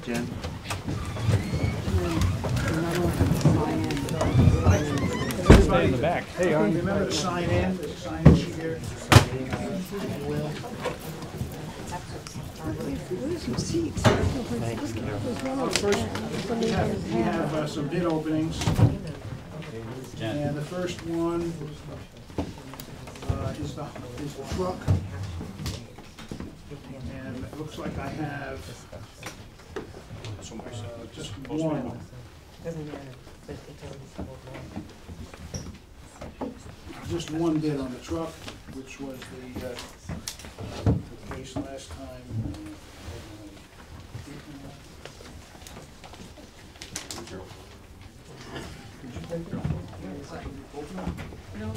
Jen. Stay in the back. Hey, remember to sign in. There's a sign-in sheet here. First, we have some bid openings. And the first one is the truck. And it looks like I have just one. Doesn't matter, but it's already sold. Just one bid on the truck, which was the case last time. Did you take it? Open it? No.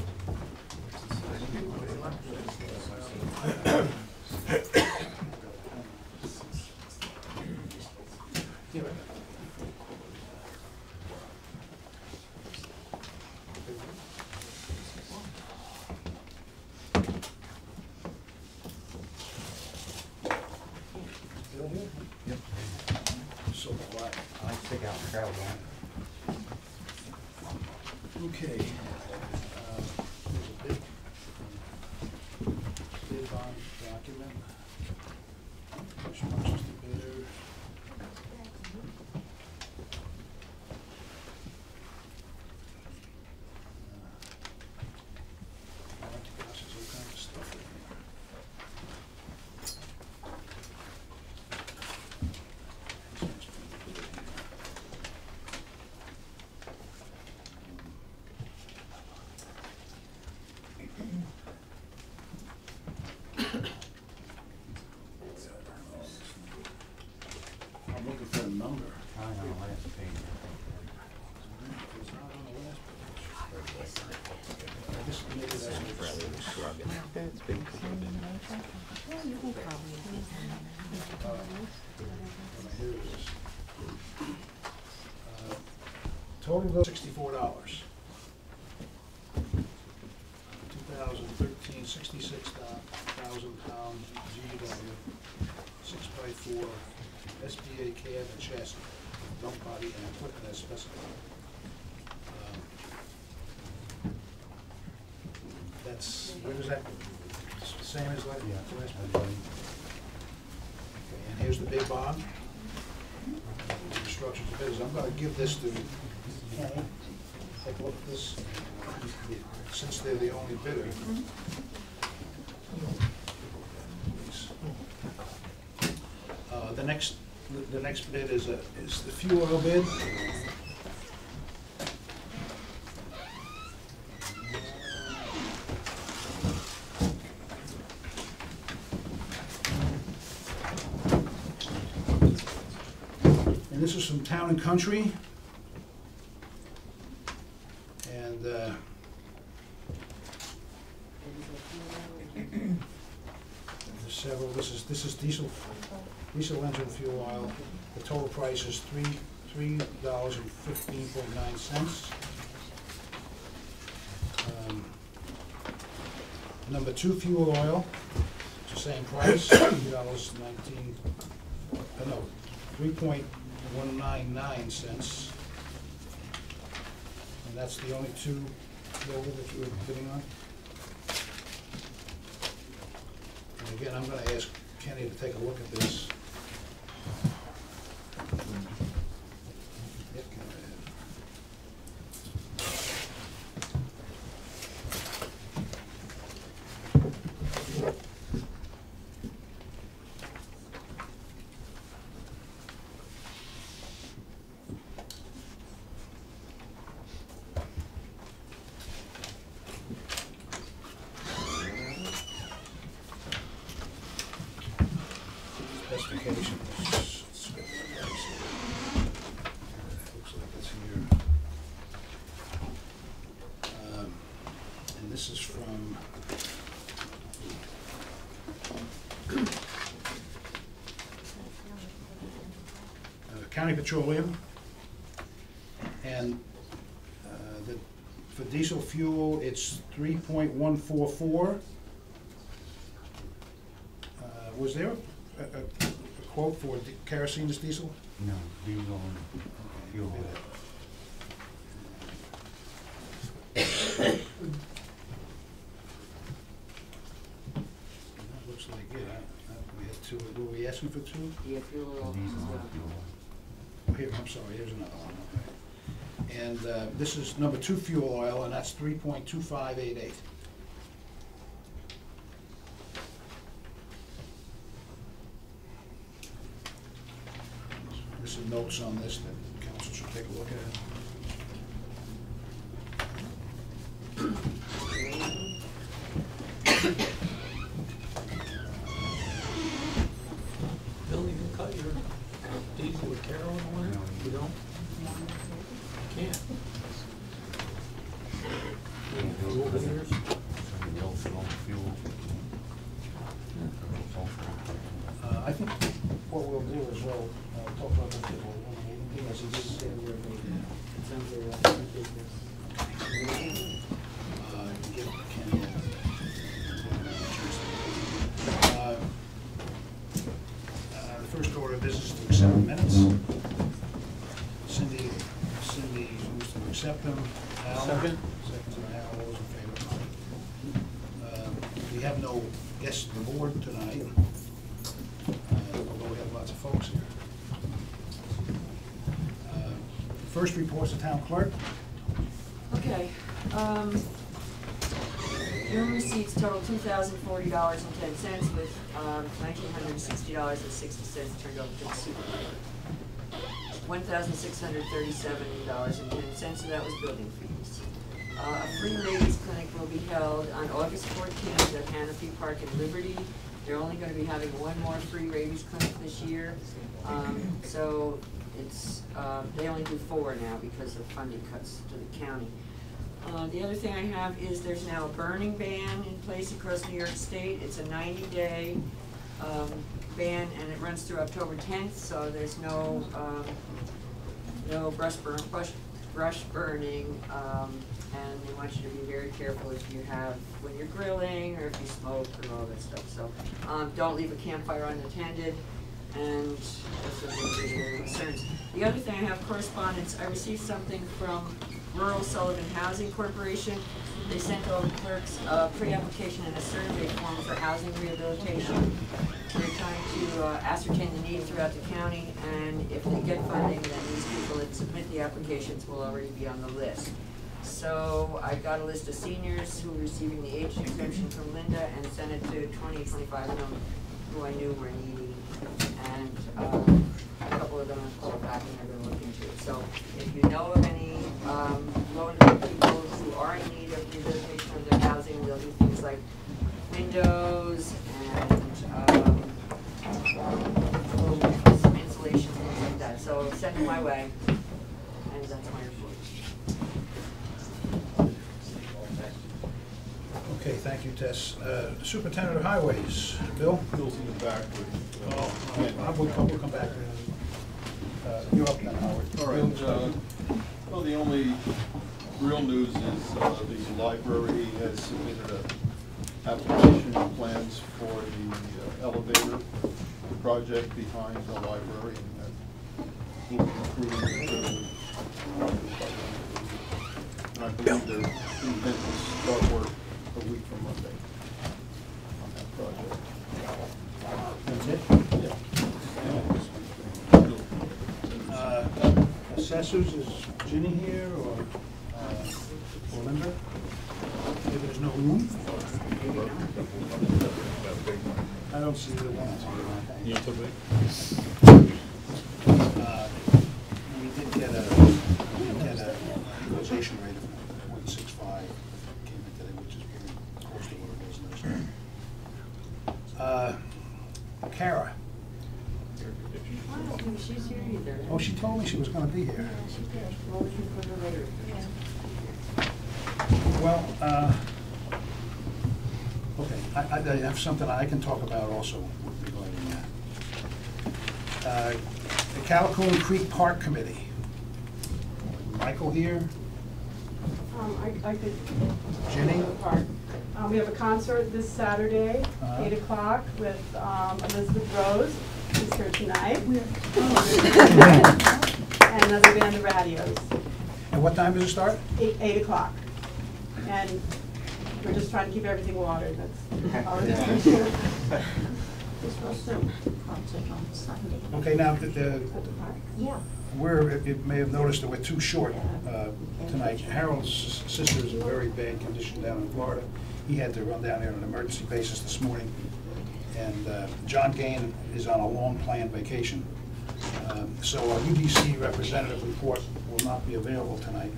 Yep. So quiet. I like to take out the crowd, man. Okay. There's a bid bond document. Which matches the bidder. Gosh, there's all kinds of stuff in here. I'm looking for a number. I know, last page. It's not on the last page. I guess maybe that's what it says. That's big. Yeah, you can probably. Here it is. Total bill $64. 2013 66,000 pound GW 6x4 SBA cab and chassis, dump body and equipment as specified. That's, where does that, it's the same as like the last one? Okay, and here's the bid bond. Instructions to bidders. I'm gonna give this to Kenny. Take a look at this, since they're the only bidder. The next bid is the fuel oil bid. And this is from Town and Country. And there's several. This is diesel engine fuel oil. The total price is $3.15.9. Number 2 fuel oil, it's the same price, $3.19. No, 3.199 cents. And that's the only 2 lower that you were bidding on. And again, I'm going to ask Kenny to take a look at this. Yep, go ahead. Specifications. Looks like it's here. And this is from County Petroleum. And for diesel fuel, it's 3.144. Was there a quote for kerosene diesel? No, diesel and fuel oil. That looks like it. We had two. Were we asking for two? Yeah, fuel oil Diesel as and well. fuel oil. Oh, here, I'm sorry, here's another one, okay. And this is number 2 fuel oil, and that's 3.2588. There's some notes on this that council should take a look at. Bill, you can cut your diesel with Carol in the winter? You don't? Can't. Fuel filters, some real fuel, fuel. I think what we'll do is we'll talk about that at the meeting, as it is in your meeting. Give Kenny the first order of business is to accept minutes. Cindy moves to accept them. Al? Second. Second to Al, all those in favor? We have no guests on the board tonight, although we have lots of folks here. First report's the town clerk. Okay, your receipts total $2,040.10 with $1,960.60 turned over to the supervisor. $1,637.10 of that was building fees. A free rabies clinic will be held on August 14th at Hannafee Park in Liberty. They're only going to be having one more free rabies clinic this year. So it's, they only do 4 now because of funding cuts to the county. The other thing I have is there's now a burning ban in place across New York State. It's a 90-day ban, and it runs through October 10th, so there's no brush burning, and they want you to be very careful if you have, when you're grilling, or if you smoke, and all that stuff. So don't leave a campfire unattended, and those are the concerns. The other thing I have correspondence. I received something from Rural Sullivan Housing Corporation. They sent all the clerks a pre-application and a survey form for housing rehabilitation. They're trying to ascertain the need throughout the county, and if they get funding, then these people that submit the applications will already be on the list. So I got a list of seniors who were receiving the age exemption from Linda and sent it to 20, 25 of them who I knew were needy. And a couple of them have called back and they're going to look into it. So if you know of any low-income people who are in need of rehabilitation of their housing, they'll do things like windows and some insulation, things like that. So send them my way, and that's my report. Okay, thank you, Tess. Superintendent of Highways, Bill? Bill's in the back with. We'll come back. You're up then, Howard. All right, well, the only real news is the library has submitted an application and plans for the elevator project behind the library, and that will be approved. And I believe they're intent to start work a week from Monday on that project. That's it? Yeah. Assessors, is Ginny here or Linda? Maybe there's no room? I don't see the one. You took it? We did get a utilization rate of 0.65 came in today, which is very close to what it was last year. Kara. I don't think she's here either. Oh, she told me she was going to be here. Yeah, she did. Well, we can put her later. Well, okay, I have something I can talk about also regarding that. The Calicoon Creek Park Committee. Michael here? I could. Ginny? Park. We have a concert this Saturday, Uh-huh. 8 o'clock, with Elizabeth Rose, who's orchestra tonight. And another band of radios, And what time does it start? 8 o'clock. And we're just trying to keep everything watered, that's all it is. This was the concert on Sunday. Okay, now, At the park. Yeah. you may have noticed that we're too short tonight. Harold's sister is in very bad condition down in Florida. He had to run down there on an emergency basis this morning. And John Gain is on a long-planned vacation. So our UDC representative report will not be available tonight.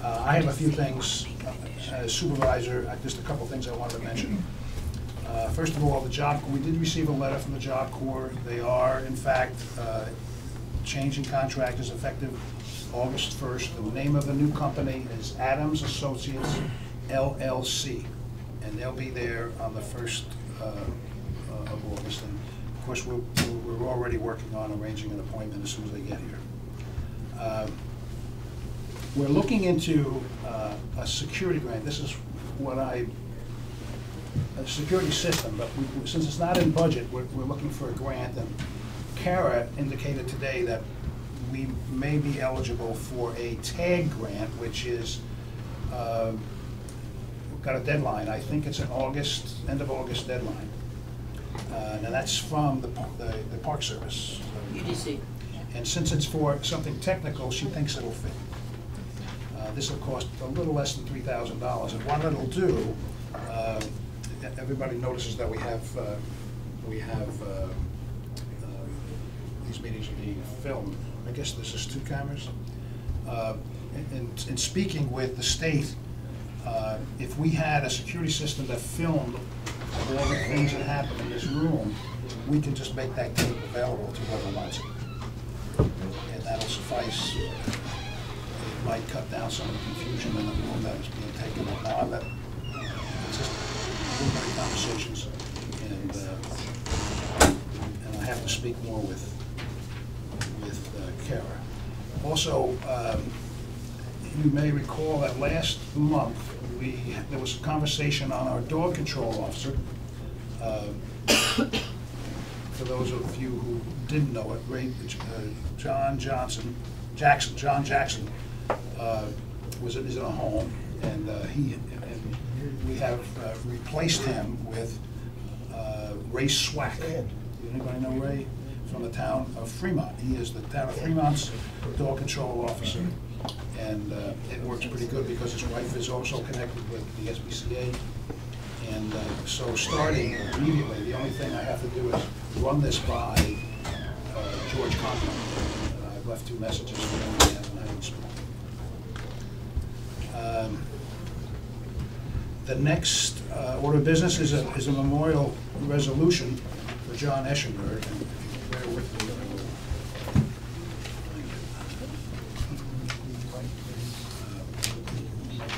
I have a few things, as supervisor, just a couple things I wanted to mention. First of all, we did receive a letter from the Job Corps. They are, in fact, changing contractors effective August 1st. The name of the new company is Adams Associates LLC, and they'll be there on the 1st of August. And of course, we're already working on arranging an appointment as soon as they get here. We're looking into a security grant. This is a security system, but since it's not in budget, we're looking for a grant. And Kara indicated today that we may be eligible for a TAG grant, which is, we've got a deadline. I think it's an end of August deadline. Now that's from the Park Service. UDC. And since it's for something technical, she thinks it'll fit. This will cost a little less than $3,000. And what it'll do, everybody notices that we have these meetings are being filmed. I guess this is 2 cameras. In speaking with the state, if we had a security system that filmed all the things that happen in this room, we can just make that tape available to whoever wants it. And that'll suffice. It might cut down some of the confusion in the room that is being taken up now. That it's just preliminary conversations, and I have to speak more with Kara. Also, you may recall that last month there was a conversation on our dog control officer. For those of you who didn't know it, John Jackson is in a home, and we have replaced him with Ray Swack. Anybody know Ray? From the town of Fremont. He is the town of Fremont's dog control officer, and it works pretty good because his wife is also connected with the SPCA. And so starting immediately, the only thing I have to do is run this by George Conklin. I've left 2 messages for him, he hasn't had responded. The next order of business is a memorial resolution for John Eschenberg. And if you bear with me,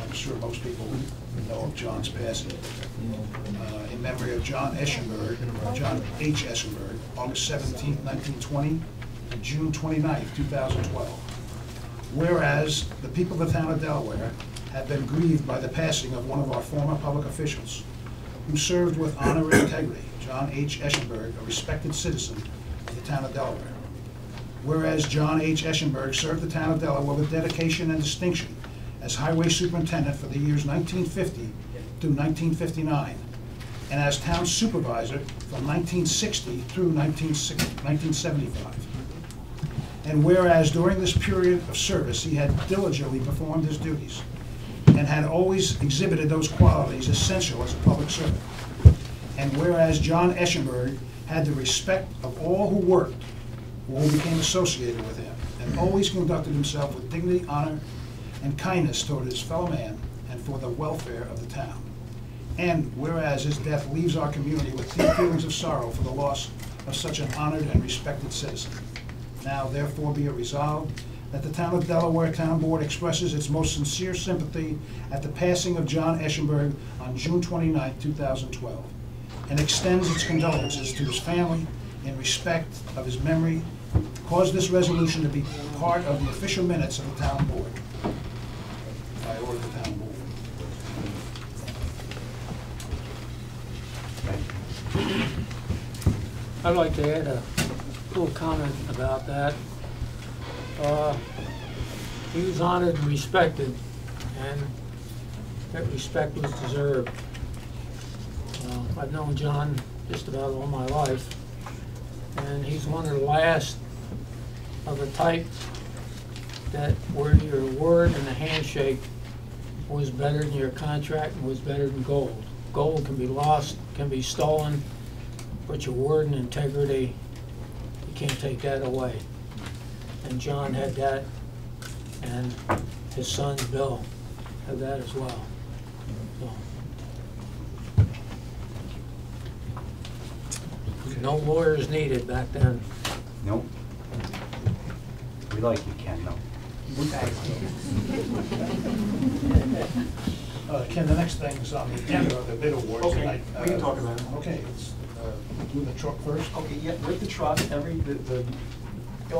I'm sure most people know of John's passing. In memory of John Eschenberg, John H. Eschenberg, August 17, 1920, and June 29, 2012. Whereas the people of the town of Delaware have been grieved by the passing of one of our former public officials who served with honor and integrity, John H. Eschenberg, a respected citizen of the town of Delaware. Whereas John H. Eschenberg served the town of Delaware with dedication and distinction as highway superintendent for the years 1950 through 1959, and as town supervisor from 1960 through 1975. And whereas during this period of service, he had diligently performed his duties and had always exhibited those qualities essential as a public servant. And whereas John Eschenberg had the respect of all who worked or who became associated with him, and always conducted himself with dignity, honor, and kindness toward his fellow man and for the welfare of the town. And whereas his death leaves our community with deep feelings of sorrow for the loss of such an honored and respected citizen. Now therefore be it resolved that the Town of Delaware Town Board expresses its most sincere sympathy at the passing of John Eschenberg on June 29, 2012, and extends its condolences to his family in respect of his memory. Cause this resolution to be part of the official minutes of the Town Board. By order of the Town Board. I'd like to add a little comment about that. He was honored and respected, and that respect was deserved. I've known John just about all my life, and he's one of the last of the type that where your word and a handshake was better than your contract and was better than gold. Gold can be lost, can be stolen, but your word and integrity, you can't take that away. And John had that, and his son Bill had that as well. So, no lawyers needed back then. Nope. We like you, Ken, though. Ken, the next thing is on the agenda, the bid awards Okay, tonight. we can talk about it. Okay, let's do the truck first. Okay, yeah, with the truck, Bill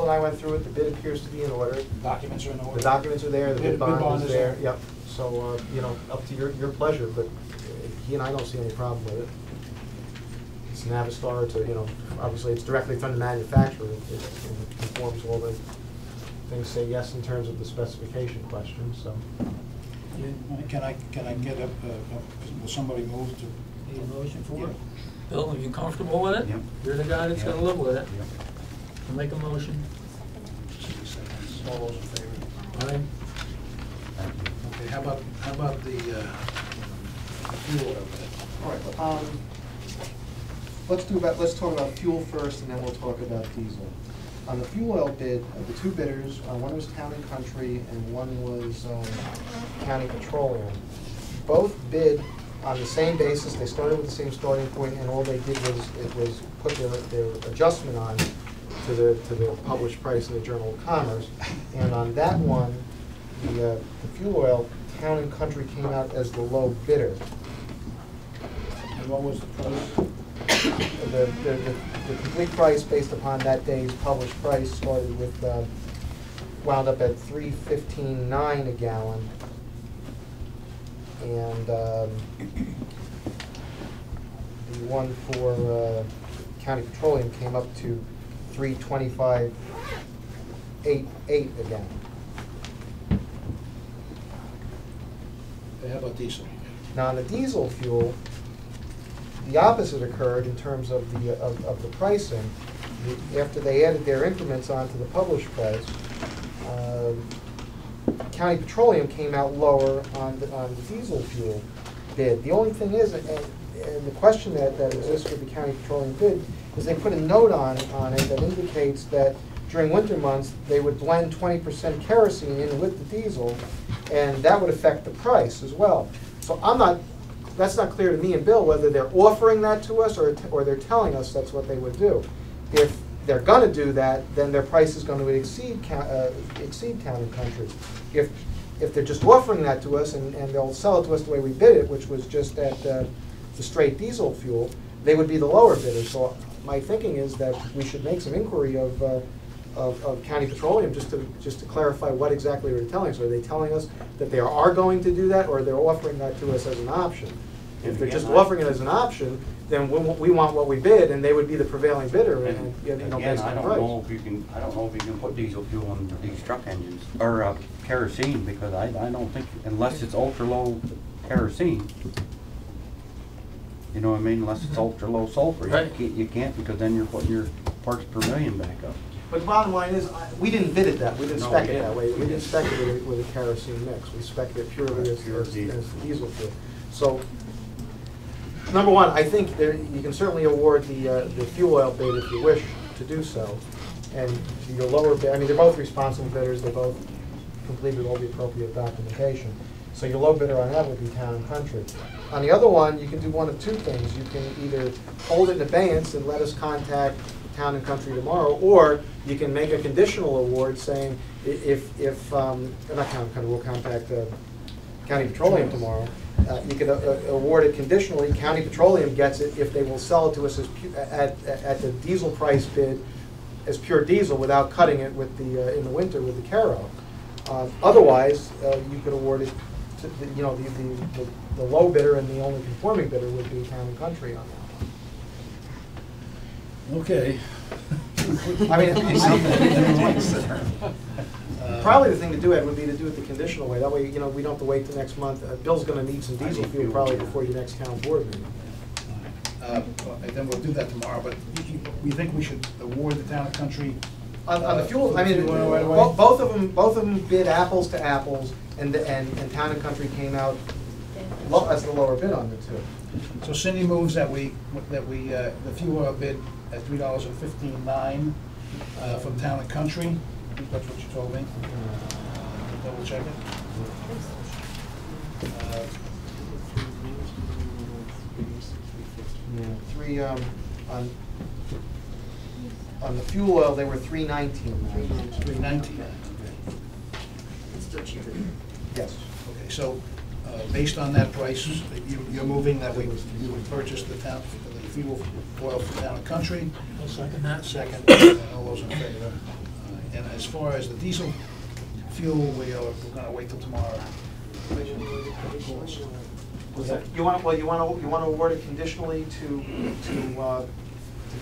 and I went through it, the bid appears to be in order. Documents are in order. The documents are there, the bid bond is there, there. yep. So, you know, up to your pleasure, but he and I don't see any problem with it. It's Navistar, to, you know, obviously it's directly from the manufacturer. It conforms to all the things say yes in terms of the specification question, so. Can I get up, will somebody move to? Need a motion for Yeah. it? Bill, are you comfortable with it? Yep. You're the guy that's gonna live with it. Yep. I'll make a motion. All those in favor? Aye. Thank you. Okay, how about the fuel oil bid? All right, let's talk about fuel first, and then we'll talk about diesel. On the fuel oil bid, the two bidders, one was Town and Country, and one was County Petroleum. Both bid on the same basis. They started with the same starting point, and all they did was put their adjustment on to the published price in the Journal of Commerce. And on that one, the fuel oil, Town and Country came out as the low bidder. And what was the price? The complete price based upon that day's published price started with, wound up at $3.15.9 a gallon. And the one for County Petroleum came up to $3.25.88 a gallon. Okay, how about diesel? Now, on the diesel fuel, the opposite occurred in terms of the pricing. After they added their increments onto the published price, County Petroleum came out lower on the diesel fuel bid. The only thing is, and the question that exists with the County Petroleum bid, is they put a note on it that indicates that during winter months, they would blend 20% kerosene in with the diesel, and that would affect the price as well. So that's not clear to me and Bill whether they're offering that to us or they're telling us that's what they would do. If they're going to do that, then their price is going to exceed Town and Country. If they're just offering that to us and they'll sell it to us the way we bid it, which was just at the straight diesel fuel, they would be the lower bidder. So my thinking is that we should make some inquiry of County Petroleum just to clarify what exactly they're telling us. Are they telling us that they are going to do that, or they're offering that to us as an option? If they're just offering it as an option, then we want what we bid, and they would be the prevailing bidder, and Again, based I on don't price. know if you can put diesel fuel in these truck engines, or kerosene, because I don't think, unless it's ultra-low kerosene, you know what I mean, unless it's ultra-low sulfur, Right. you can't, because then you're putting your parts per million back up. But the bottom line is, we didn't bid it that, we didn't No, spec we it that didn't. way. We didn't spec it with a kerosene mix. We spec it purely as Pure diesel. diesel fuel. So, number one, I think you can certainly award the fuel oil bid if you wish to do so. And your lower bid, I mean, they're both responsible bidders, they both completed all the appropriate documentation. So your low bidder on that would be Town and Country. On the other one, you can do one of two things. You can either hold it in abeyance and let us contact Town and Country tomorrow, or you can make a conditional award saying if not Town and Country, we'll contact County Petroleum tomorrow. You could award it conditionally. County Petroleum gets it if they will sell it to us as at the diesel price bid as pure diesel without cutting it with the in the winter with the Caro. Otherwise, you could award it to the low bidder, and the only conforming bidder would be Town and Country on that. Okay. I mean, probably the thing to do, Ed, would be to do it the conditional way. That way, you know, we don't have to wait till next month. Bill's gonna need some diesel fuel probably before your next town board meeting. And then we'll do that tomorrow, but we think we should award the Town and Country. On the fuel, I mean, fuel right away? both of them bid apples to apples, and Town and Country came out as the lower bid on the two. So Cindy moves that we, the fuel oil bid at $3.159 from Town and Country. I think that's what you told me. Double check it. Three, on the fuel oil, they were $3.19. $3.19. It's still cheaper. Yes. Okay, so, based on that price, you're moving that we would purchase the fuel oil for Town and Country. I'll second that. Second, all those in favor. And as far as the diesel fuel, we're gonna wait till tomorrow. You want to award it conditionally to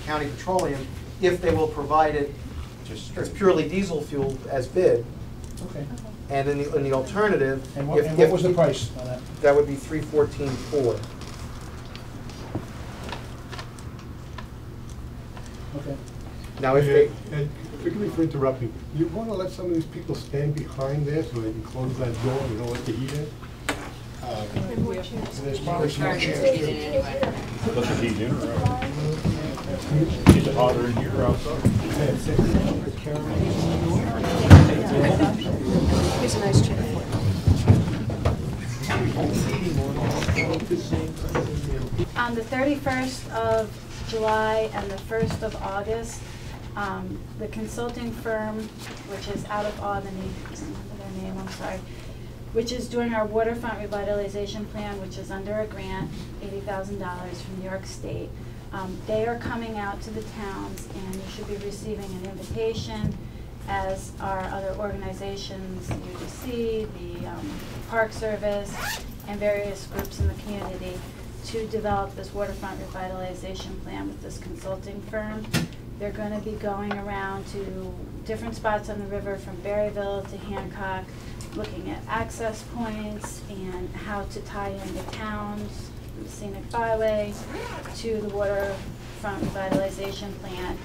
County Petroleum if they will provide it, it's purely diesel fuel as bid. Okay. And in the alternative, And what was the price on that? That would be $314.4. Okay. Now, if they, And forgive me for interrupting, you want to let some of these people stand behind there so they can close that door and don't let the heat in? There's probably some more chairs. Get in anyway. Let the heat in, right? Is it hotter in here or outside? Here's a nice chair for you. On the 31st of July and the 1st of August, the consulting firm, which is out of Albany, I don't remember their name, I'm sorry, which is doing our waterfront revitalization plan, which is under a grant, $80,000 from New York State. They are coming out to the towns, and you should be receiving an invitation, as are other organizations, UDC, the Park Service, and various groups in the community, to develop this waterfront revitalization plan with this consulting firm. They're going to be going around to different spots on the river, from Berryville to Hancock, looking at access points and how to tie in the towns, the scenic byway, to the waterfront revitalization plan.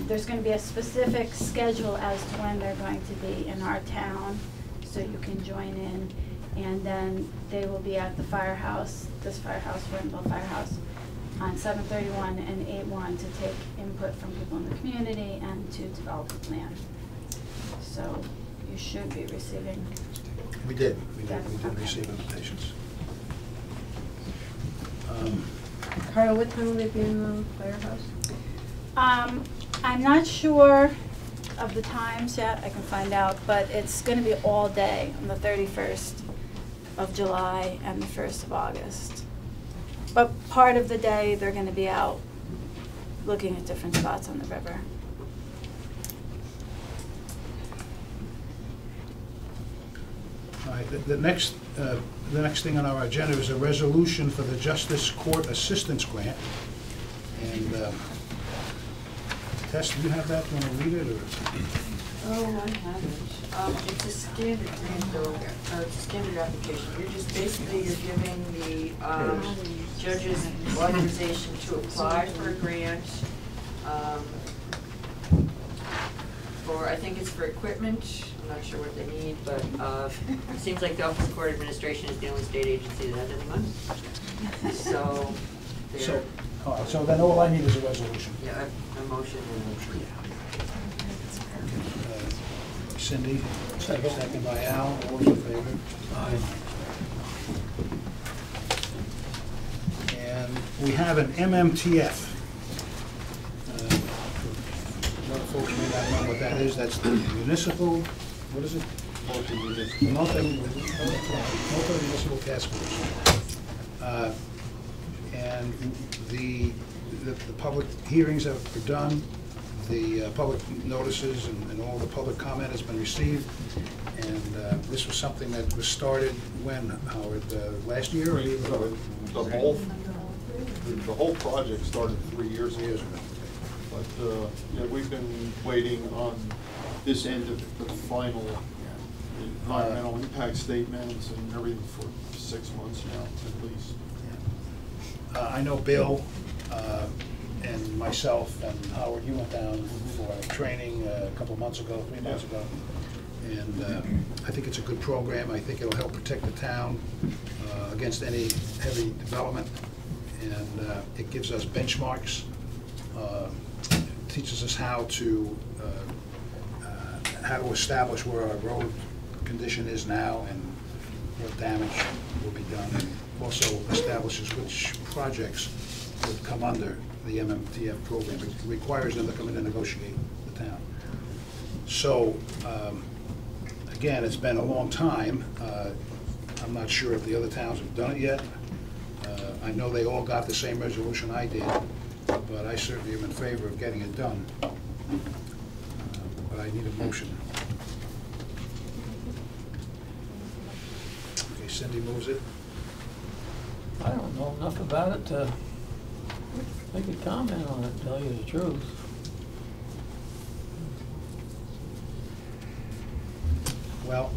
There's going to be a specific schedule as to when they're going to be in our town, so you can join in. And then they will be at the firehouse, this firehouse, Renville Firehouse, on 7/31 and 8/1 to take input from people in the community and to develop a plan. So you should be receiving. We did receive invitations. Carl, what time will they be in the firehouse? I'm not sure of the times yet, I can find out, but it's going to be all day on the 31st of July and the 1st of August. But part of the day, they're going to be out looking at different spots on the river. All right, the next thing on our agenda is a resolution for the Justice Court Assistance Grant. And Tess, do you have that? Do you want to read it, or? Oh, I have it. It's a standard grant, though, it's a standard application. You're just basically, you're giving the judges authorization to apply for a grant for, I think it's for equipment. I'm not sure what they need, but it seems like the Office of Court Administration is the only state agency that has any money. So, they're, So then all I need is a resolution. yeah, a motion and Cindy, second by Al, all those in favor? Aye. And we have an MMTF. A lot of folks may not know what that is. That's the municipal, what is it? Multi-municipal task force. And the public hearings are done. The public notices and all the public comment has been received. And this was something that was started when, Howard, last year or even? The whole project started 3 years ago. But, yeah, we've been waiting on this end of the final environmental impact statements and everything for 6 months now, at least. I know Bill and myself and Howard, you went down for training a couple months ago, 3 months ago. And I think it's a good program. I think it'll help protect the town against any heavy development. And it gives us benchmarks, teaches us how to establish where our road condition is now and what damage will be done. And also establishes which projects would come under the MMTF program. It requires them to come in and negotiate with the town. So, again, it's been a long time. I'm not sure if the other towns have done it yet. I know they all got the same resolution I did, but I certainly am in favor of getting it done. But I need a motion. Okay, Cindy moves it. I don't know enough about it to make a comment on it, to tell you the truth. Well,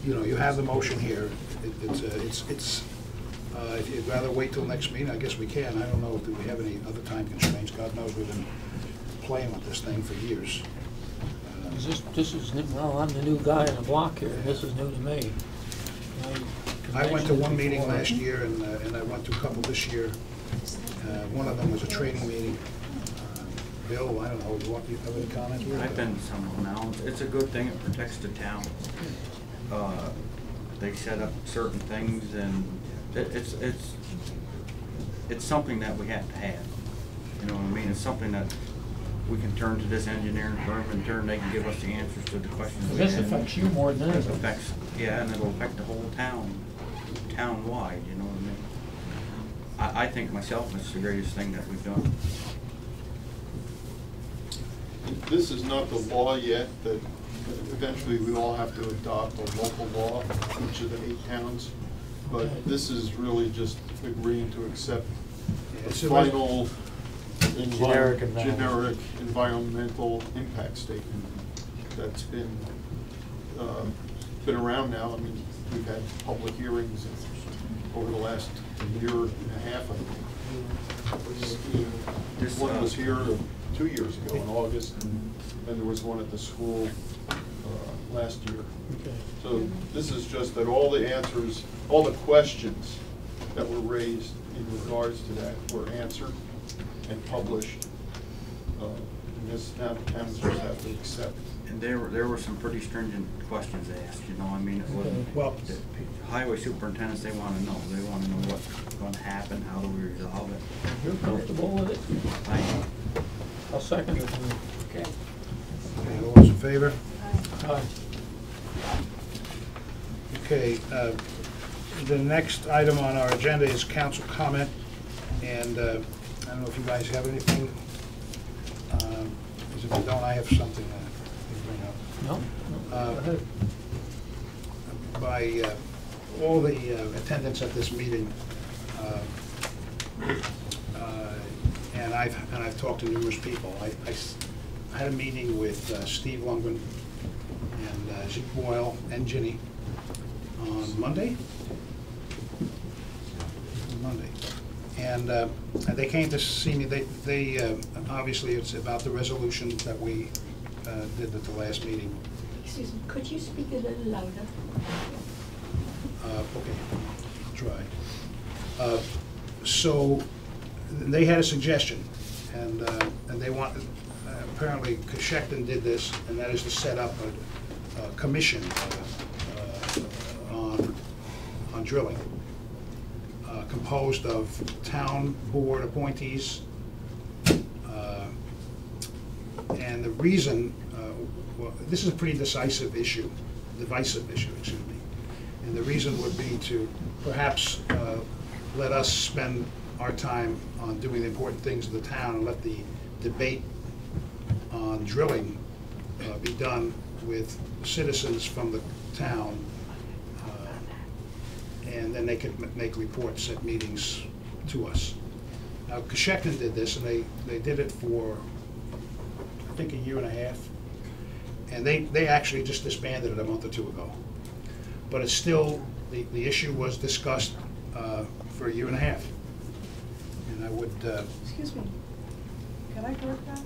you know, you have the motion here. If you'd rather wait till next meeting, I guess we can. I don't know, do we have any other time constraints? God knows we've been playing with this thing for years. This is, well, I'm the new guy in the block here. This is new to me. I went to one meeting last year, and I went to a couple this year. One of them was a training meeting. Bill, I don't know, you have any comments? I've been to some of them now. It's a good thing. It protects the town. They set up certain things, and it's something that we have to have. You know what I mean? It's something that we can turn to this engineering firm, and they can give us the answers to the questions. This affects you more than anything. Affects, yeah, and it'll affect the whole town, town-wide, you know what I mean? I think myself it's the greatest thing that we've done. This is not the law yet, that eventually we all have to adopt a local law, each of the 8 towns. But this is really just agreeing to accept the final generic environmental impact statement that's been around now. I mean, we've had public hearings over the last year and a half, I think. This one was here 2 years ago in August, and there was one at the school last year. Okay. So this is just that all the answers, all the questions that were raised in regards to that were answered and published. And this now the towns just have to accept. And there were some pretty stringent questions asked, you know, I mean, it wasn't, well, the highway superintendents, they want to know. They want to know what's going to happen, how do we resolve it. You're comfortable with it? I am. I'll second it. Okay, all those in favor? Aye. Okay, the next item on our agenda is council comment, and I don't know if you guys have anything. Because if you don't, I have something to bring up. No? Go ahead. By all the attendants at this meeting, and I've talked to numerous people. I had a meeting with Steve Lundgren and Zeke Boyle and Ginny on Monday. And they came to see me. They obviously it's about the resolution that we did at the last meeting. Excuse me, could you speak a little louder? Okay, I'll try. So they had a suggestion, and they want, apparently Coshecton did this, and that is to set up a commission on drilling, composed of town board appointees, and the reason, well, this is a pretty divisive issue, excuse me. And the reason would be to perhaps let us spend our time on doing the important things of the town and let the debate on drilling be done with citizens from the town. And then they could make reports at meetings to us. Now, Coshecton did this, and they did it for, I think, a year and a half. And they actually just disbanded it a month or two ago. But it's still, the issue was discussed for a year and a half. And I would... Excuse me, can I correct that?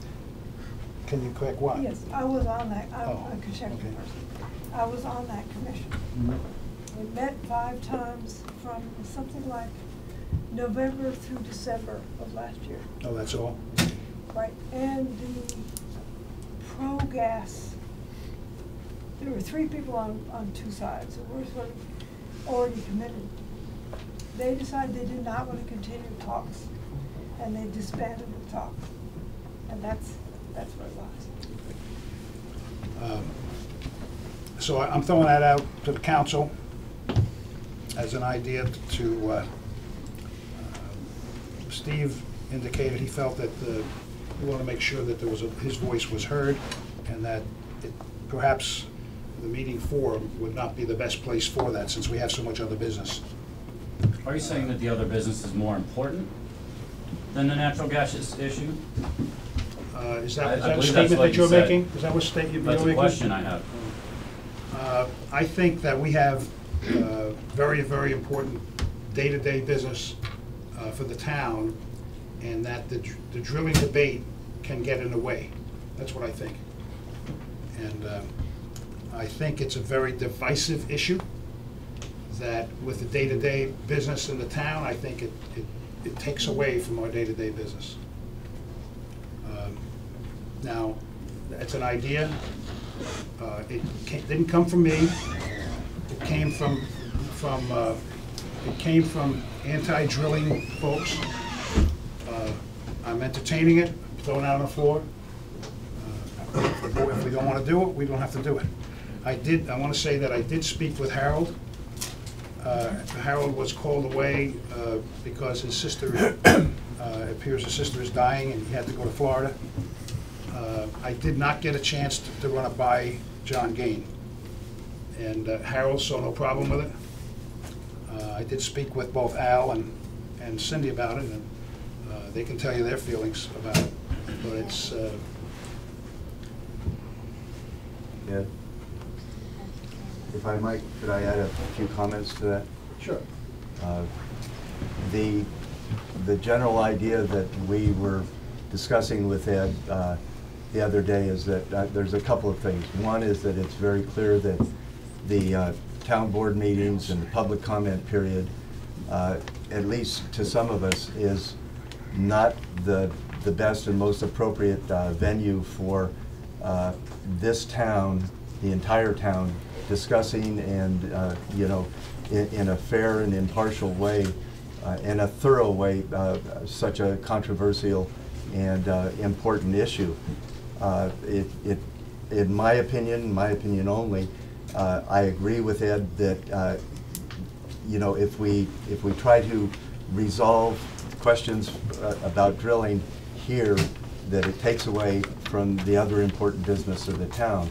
Can you correct what? Yes, I was on that, I'm Oh, a Coshecton okay. person. I was on that commission. We met 5 times from something like November through December of last year. Oh, that's all? Right, and the pro-gas, there were 3 people on 2 sides, so we're sort of already committed. They decided they did not want to continue talks, and they disbanded the talk. And that's what it was. So I'm throwing that out to the council as an idea to, Steve indicated he felt that we want to make sure that his voice was heard, and that perhaps the meeting forum would not be the best place for that, since we have so much other business. Are you saying that the other business is more important than the natural gas issue? Is that I a believe statement that's what that you're you said. making? Is that what statement you're making? That's a question I have. I think that we have very, very important day-to-day business for the town, and that the drilling debate can get in the way. That's what I think. And I think it's a very divisive issue, that with the day-to-day business in the town, I think it takes away from our day-to-day business. Now, it's an idea. It didn't come from me. It came from anti-drilling folks. I'm entertaining it, throwing it out on the floor. If we don't want to do it, we don't have to do it. I want to say that I did speak with Harold. Harold was called away because his sister, it appears his sister is dying, and he had to go to Florida. I did not get a chance to run it by John Gain, and Harold saw no problem with it. I did speak with both Al and Cindy about it, and they can tell you their feelings about it, but it's... Yeah. If I might, could I add a few comments to that? Sure. The general idea that we were discussing with Ed the other day is that there's a couple of things. One is that it's very clear that the town board meetings and the public comment period, at least to some of us, is not the best and most appropriate venue for this town, the entire town, discussing and, you know, in a fair and impartial way, in a thorough way, such a controversial and important issue. In my opinion only, I agree with Ed that you know, if we try to resolve questions about drilling here, that it takes away from the other important business of the town.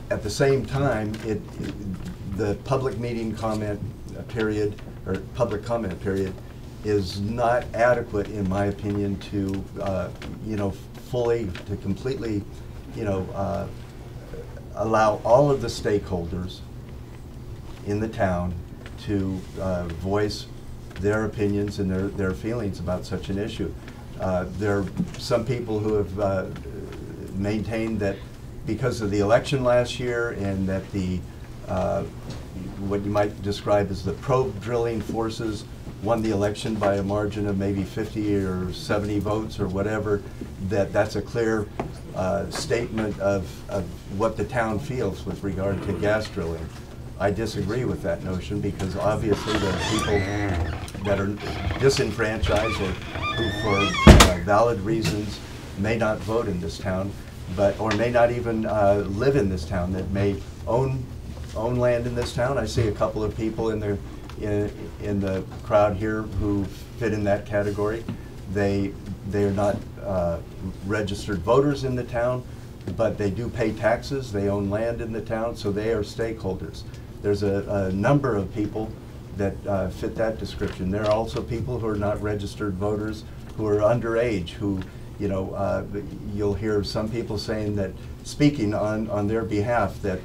At the same time, the public meeting comment period, or public comment period, is not adequate, in my opinion, to you know, to completely, you know, allow all of the stakeholders in the town to voice their opinions and their feelings about such an issue. There are some people who have maintained that because of the election last year, and that the what you might describe as the pro-drilling forces won the election by a margin of maybe 50 or 70 votes or whatever, that's a clear statement of what the town feels with regard to gas drilling. I disagree with that notion, because obviously there are people that are disenfranchised or who, for valid reasons, may not vote in this town, or may not even live in this town, that may own land in this town. I see a couple of people in the crowd here who fit in that category. They are not registered voters in the town, but they do pay taxes. They own land in the town, so they are stakeholders. There's a number of people that fit that description. There are also people who are not registered voters, who are underage, who, you know, you'll hear some people saying that, speaking on their behalf, that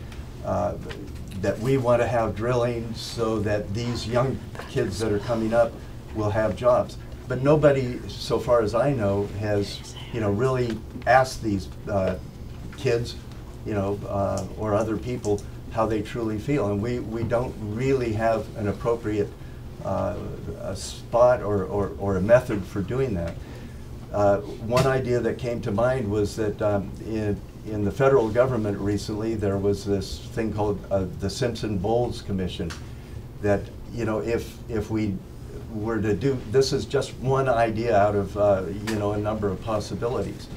that we want to have drilling so that these young kids that are coming up will have jobs. But nobody, so far as I know, has, you know, really asked these kids, you know, or other people how they truly feel. And we don't really have an appropriate a spot or a method for doing that. One idea that came to mind was that in the federal government recently, there was this thing called the Simpson-Bowles Commission, that, you know, if we were to do, this is just one idea out of, you know, a number of possibilities.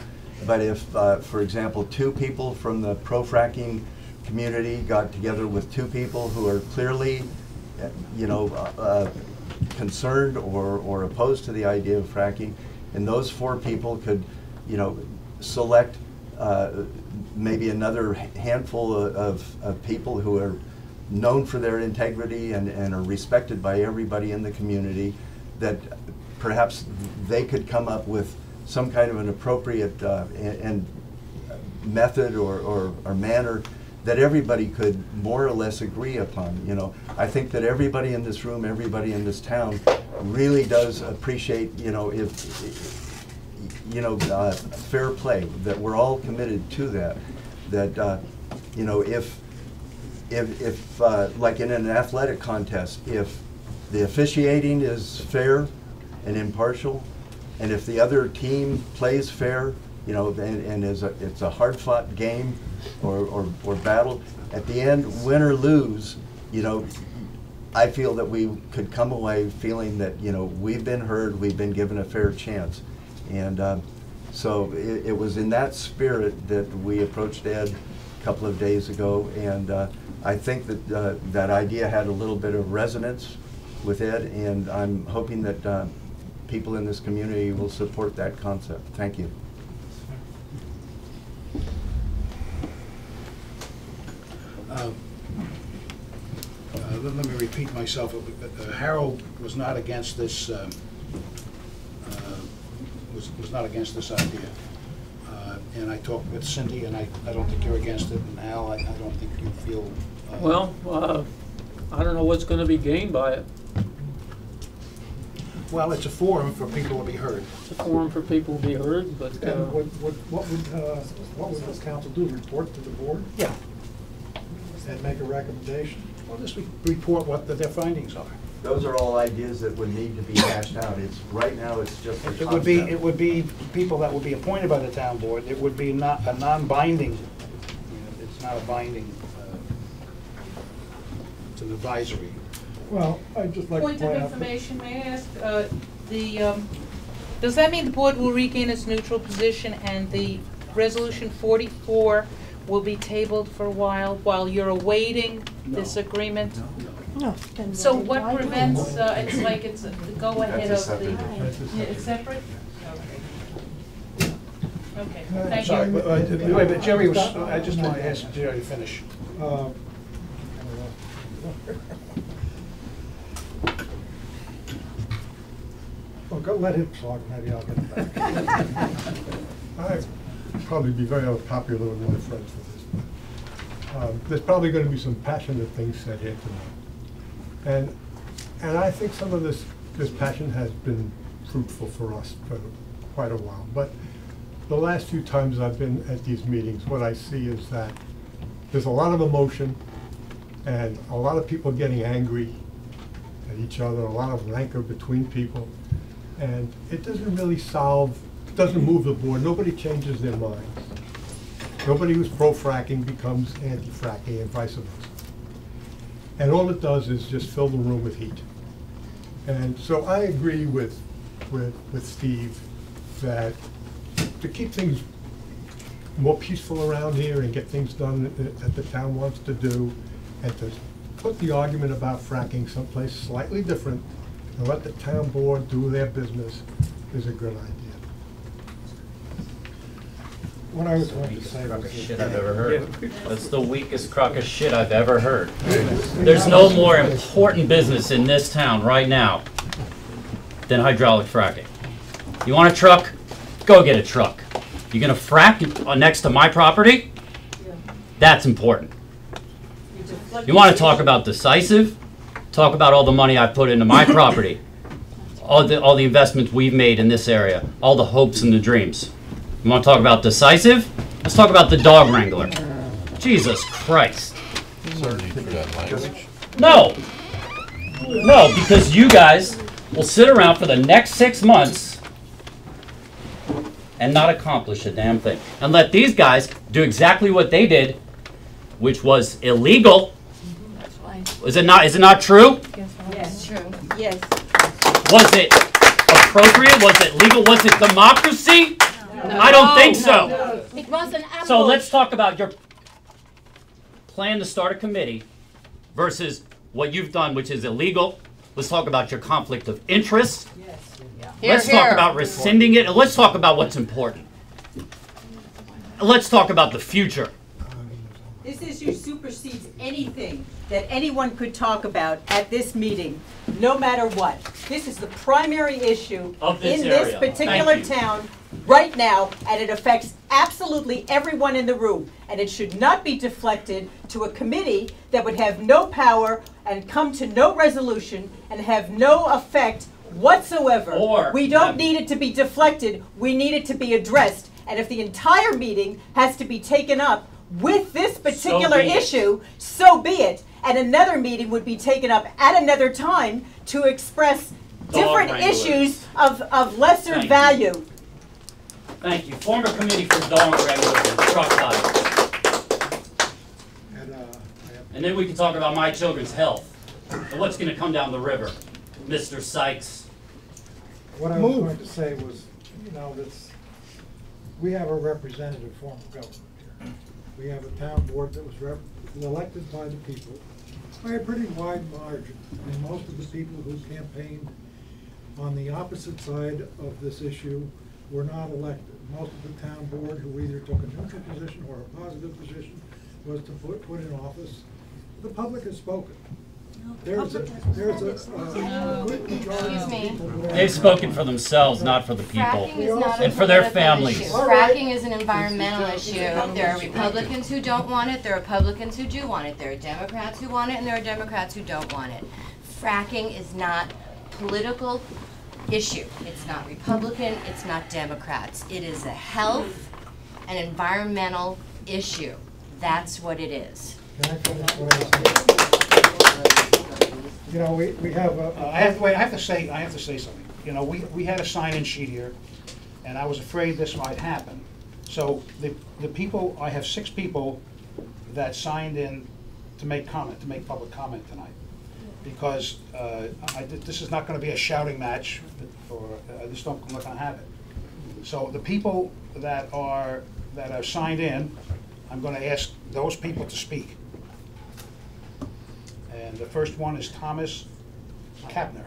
But if, for example, 2 people from the pro-fracking community got together with 2 people who are clearly, you know, concerned or opposed to the idea of fracking, and those 4 people could, you know, select maybe another handful of people who are known for their integrity and are respected by everybody in the community, that perhaps they could come up with some kind of an appropriate and method or manner that everybody could more or less agree upon. You know, I think that everybody in this room, everybody in this town really does appreciate, you know, fair play, that we're all committed to that. That, you know, if like in an athletic contest, if the officiating is fair and impartial, and if the other team plays fair, you know, and it's a hard-fought game or battle, at the end, win or lose, you know, I feel that we could come away feeling that, you know, we've been heard, we've been given a fair chance. And so it was in that spirit that we approached Ed a couple of days ago, and I think that that idea had a little bit of resonance with Ed, and I'm hoping that people in this community will support that concept. Thank you. Let me repeat myself. Harold was not against this. Was not against this idea, and I talked with Cindy, and I don't think you're against it, and Al, I don't think you feel. Well, I don't know what's going to be gained by it. Well, it's a forum for people to be heard. It's a forum for people to be heard, but And what would this council do? Report to the board? Yeah. And make a recommendation? Well, just report what their findings are. Those are all ideas that would need to be hashed out. Right now, it's just a concept. It would be people that would be appointed by the town board. It would be not a non-binding. It's not a binding. It's an advisory. Well, I'd just like to Point of point out. information, may I ask, does that mean the board will regain its neutral position and the resolution 44 will be tabled for a while you're awaiting this agreement? No. So what prevents, it's like it's the go-ahead of the, it's separate? Okay, thank Sorry, you. wait, but Jerry was, I just want to ask Jerry to finish. Well, go let him talk, maybe I'll get back. I'd probably be very unpopular with my friends for this, but there's probably going to be some passionate things said here tonight. And I think some of this passion has been fruitful for us for quite a while. But the last few times I've been at these meetings, what I see is that there's a lot of emotion and a lot of people getting angry at each other, a lot of rancor between people. And it doesn't really doesn't move the board. Nobody changes their minds. Nobody who's pro-fracking becomes anti-fracking and vice versa. And all it does is just fill the room with heat. And so I agree with Steve that to keep things more peaceful around here and get things done that the town wants to do, and to put the argument about fracking someplace slightly different and let the town board do their business is a good idea. What I was going to say Crock was of shit I've ever heard. That's the weakest crock of shit I've ever heard. There's no more important business in this town right now than hydraulic fracking. You want a truck? Go get a truck. You gonna frack next to my property? That's important. You wanna talk about decisive? Talk about all the money I put into my property. All the investments we've made in this area. All the hopes and the dreams. You wanna talk about decisive? Let's talk about the dog wrangler. Jesus Christ. No. No, because you guys will sit around for the next 6 months and not accomplish a damn thing. And let these guys do exactly what they did, which was illegal. Is it not true? Yes, true. Yes. Was it appropriate? Was it legal? Was it democracy? I don't think so. It was an ambush. So let's talk about your plan to start a committee versus what you've done, which is illegal. Let's talk about your conflict of interest. Let's talk about rescinding it, and let's talk about what's important. Let's talk about the future. This issue supersedes anything that anyone could talk about at this meeting, no matter what. This is the primary issue Of this in this area. particular Thank you. town right now, and it affects absolutely everyone in the room. And it should not be deflected to a committee that would have no power and come to no resolution and have no effect whatsoever. Or we don't have- need it to be deflected, we need it to be addressed. And if the entire meeting has to be taken up with this particular be it. issue, so be it. And another meeting would be taken up at another time to express different wranglers. issues of lesser Thank you. value. Thank you. Form a committee for dog wranglers and truck drivers. And then we can talk about my children's health and what's going to come down the river, Mr. Sykes. What I was going to say was, you know, we have a representative form of government here. We have a town board that was elected by the people by a pretty wide margin. And most of the people who campaigned on the opposite side of this issue were not elected. Most of the town board, who either took a neutral position or a positive position, was to put in office. The public has spoken. There's a good majority of people who are- They've spoken for themselves, not for the people, Fracking is not a and for their political families. issue. Fracking is an environmental issue. There are Republicans who don't want it, there are Republicans who do want it, there are Democrats who want it, and there are Democrats who don't want it. Fracking is not political issue. It's not Republican, it's not Democrats. It is a health and environmental issue. That's what it is. Can I finish what I was saying? You know, we have a. I have to say something. You know, we had a sign-in sheet here, and I was afraid this might happen. So the people, I have 6 people that signed in to make public comment tonight. Because this is not gonna be a shouting match, or I'm not gonna have it. So the people that are signed in, I'm gonna ask those people to speak. And the first one is Thomas Kapner.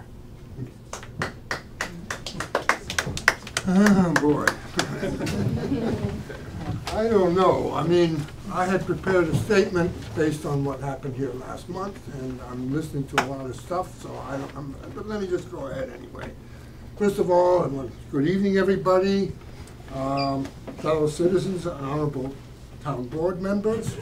Oh, boy. I don't know. I mean, I had prepared a statement based on what happened here last month, and I'm listening to a lot of stuff, so but let me just go ahead anyway. First of all, good evening, everybody, fellow citizens and honorable town board members.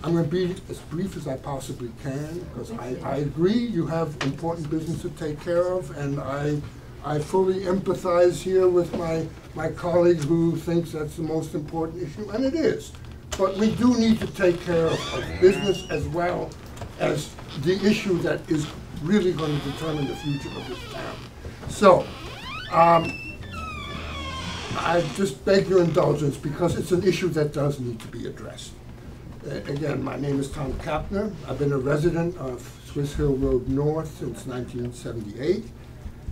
I'm going to be as brief as I possibly can, because I agree you have important business to take care of, and I fully empathize here with my colleague who thinks that's the most important issue, and it is. But we do need to take care of business as well as the issue that is really going to determine the future of this town. So, I just beg your indulgence because it's an issue that does need to be addressed. Again, my name is Tom Kapner. I've been a resident of Swiss Hill Road North since 1978.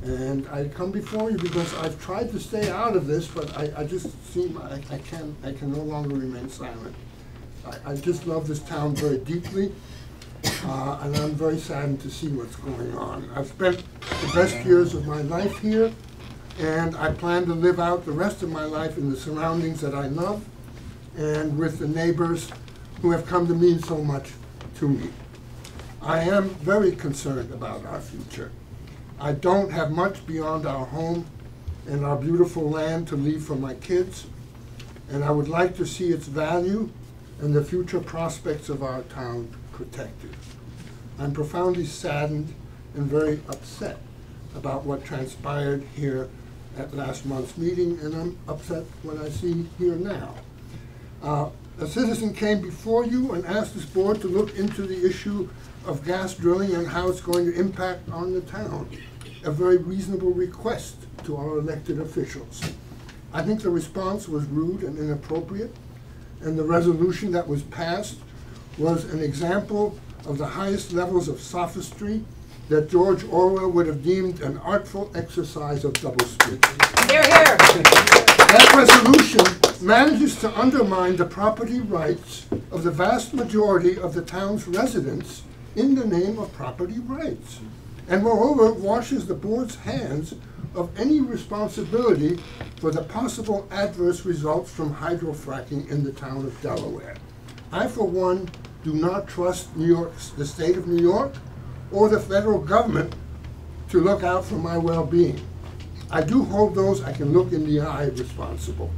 And I come before you because I've tried to stay out of this, but I just seem I can no longer remain silent. I just love this town very deeply, and I'm very saddened to see what's going on. I've spent the best years of my life here, and I plan to live out the rest of my life in the surroundings that I love, and with the neighbors who have come to mean so much to me. I am very concerned about our future. I don't have much beyond our home and our beautiful land to leave for my kids, and I would like to see its value and the future prospects of our town protected. I'm profoundly saddened and very upset about what transpired here at last month's meeting, and I'm upset when I see here now. A citizen came before you and asked this board to look into the issue of gas drilling and how it's going to impact on the town. A very reasonable request to our elected officials. I think the response was rude and inappropriate, and the resolution that was passed was an example of the highest levels of sophistry that George Orwell would have deemed an artful exercise of doublespeak. Hear, hear. That resolution manages to undermine the property rights of the vast majority of the town's residents in the name of property rights, and moreover washes the board's hands of any responsibility for the possible adverse results from hydrofracking in the town of Delaware. I, for one, do not trust the state of New York or the federal government to look out for my well-being. I do hold those I can look in the eye responsible.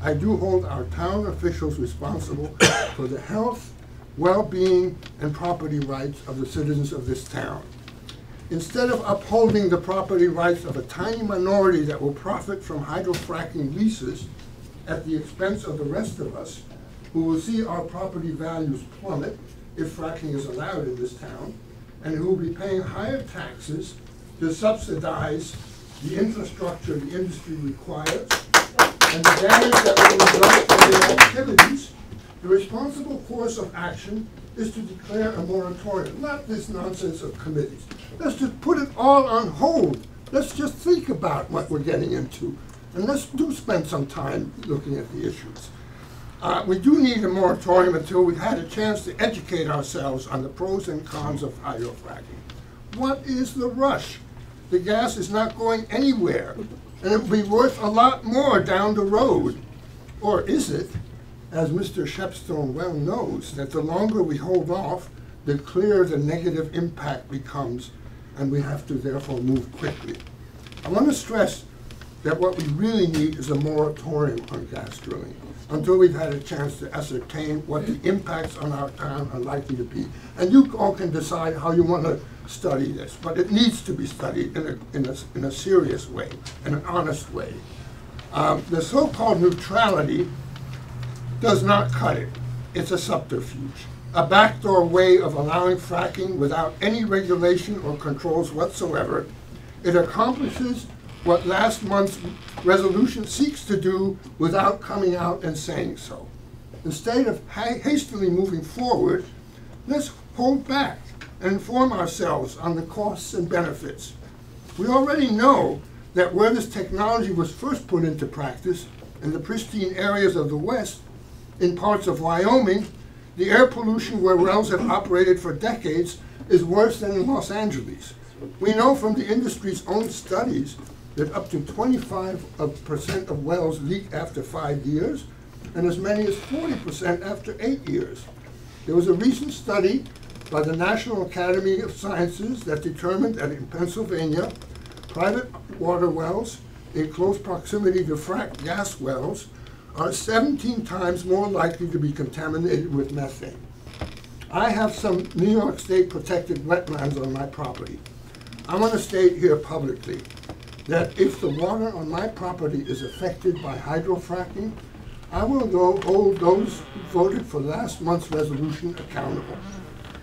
I do hold our town officials responsible for the health, well-being, and property rights of the citizens of this town. Instead of upholding the property rights of a tiny minority that will profit from hydrofracking leases at the expense of the rest of us, who will see our property values plummet if fracking is allowed in this town, and who will be paying higher taxes to subsidize the infrastructure the industry requires, and the damage that will result from their activities, the responsible course of action is to declare a moratorium, not this nonsense of committees. Let's just put it all on hold. Let's just think about what we're getting into, and let's spend some time looking at the issues. We do need a moratorium until we've had a chance to educate ourselves on the pros and cons of hydrofracking. What is the rush? The gas is not going anywhere, and it will be worth a lot more down the road. Or is it, as Mr. Shepstone well knows, that the longer we hold off, the clearer the negative impact becomes, and we have to therefore move quickly. I want to stress that what we really need is a moratorium on gas drilling until we've had a chance to ascertain what the impacts on our town are likely to be. And you all can decide how you want to study this, but it needs to be studied in a serious way, in an honest way. The so-called neutrality does not cut it. It's a subterfuge, a backdoor way of allowing fracking without any regulation or controls whatsoever. It accomplishes what last month's resolution seeks to do without coming out and saying so. Instead of hastily moving forward, let's hold back and inform ourselves on the costs and benefits. We already know that where this technology was first put into practice, in the pristine areas of the West, in parts of Wyoming, the air pollution where wells have operated for decades is worse than in Los Angeles. We know from the industry's own studies that up to 25% of wells leak after 5 years, and as many as 40% after 8 years. There was a recent study by the National Academy of Sciences that determined that in Pennsylvania, private water wells in close proximity to fracked gas wells are 17 times more likely to be contaminated with methane. I have some New York State protected wetlands on my property. I want to state here publicly that if the water on my property is affected by hydrofracking, I will hold those who voted for last month's resolution accountable.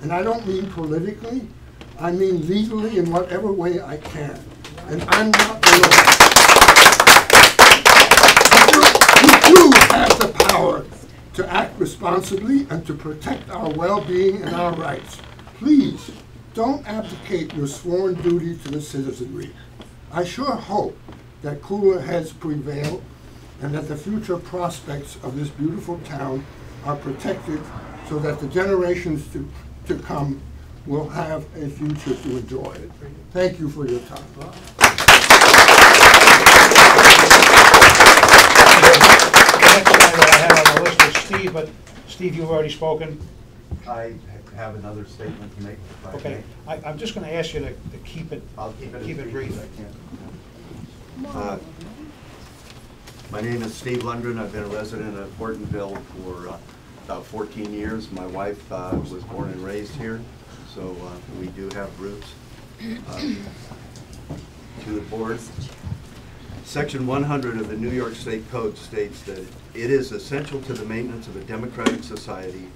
And I don't mean politically, I mean legally in whatever way I can. And I'm not alone. You have the power to act responsibly and to protect our well-being and our rights. Please, don't abdicate your sworn duty to the citizenry. I sure hope that cooler heads prevail and that the future prospects of this beautiful town are protected so that the generations to come will have a future to enjoy. Thank you for your time. The next item I have on the list is Steve, but Steve, you've already spoken. I have another statement to make. If I Okay, I'm just gonna ask you to keep it, I'll keep it keep as it brief brief. as I can. My name is Steve Lundgren. I've been a resident of Hortonville for about 14 years. My wife was born and raised here, so we do have roots. To the board. Section 100 of the New York State Code states that it is essential to the maintenance of a democratic society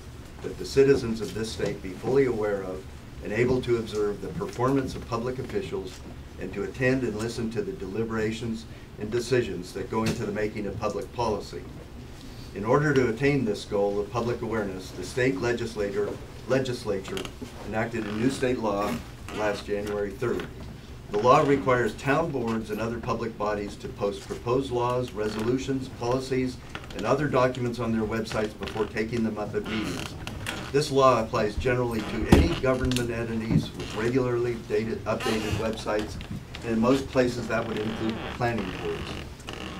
that the citizens of this state be fully aware of and able to observe the performance of public officials and to attend and listen to the deliberations and decisions that go into the making of public policy. In order to attain this goal of public awareness, the state legislature enacted a new state law last January 3rd. The law requires town boards and other public bodies to post proposed laws, resolutions, policies, and other documents on their websites before taking them up at meetings. This law applies generally to any government entities with regularly updated websites, and in most places that would include planning boards.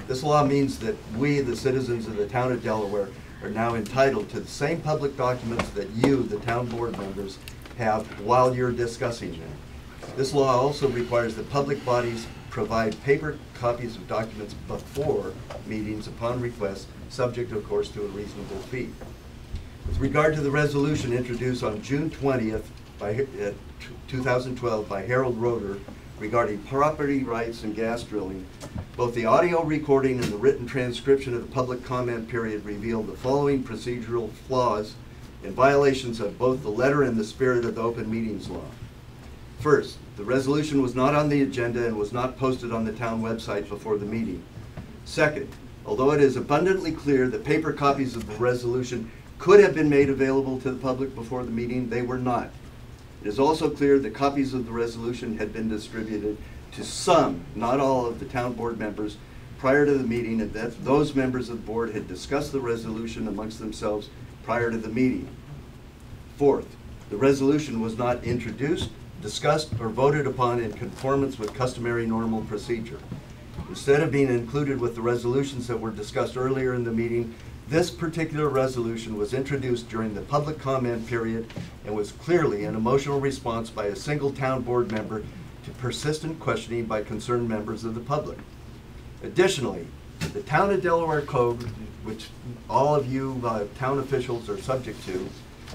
This law means that we, the citizens of the town of Delaware, are now entitled to the same public documents that you, the town board members, have while you're discussing them. This law also requires that public bodies provide paper copies of documents before meetings upon request, subject, of course, to a reasonable fee. With regard to the resolution introduced on June 20th, 2012 by Harold Roeder regarding property rights and gas drilling, both the audio recording and the written transcription of the public comment period reveal the following procedural flaws and violations of both the letter and the spirit of the Open Meetings Law. First, the resolution was not on the agenda and was not posted on the town website before the meeting. Second, although it is abundantly clear that paper copies of the resolution could have been made available to the public before the meeting, they were not. It is also clear that copies of the resolution had been distributed to some, not all, of the town board members prior to the meeting, and that those members of the board had discussed the resolution amongst themselves prior to the meeting. Fourth, the resolution was not introduced, discussed, or voted upon in conformance with customary normal procedure. Instead of being included with the resolutions that were discussed earlier in the meeting, this particular resolution was introduced during the public comment period and was clearly an emotional response by a single town board member to persistent questioning by concerned members of the public. Additionally, the Town of Delaware Code, which all of you town officials are subject to,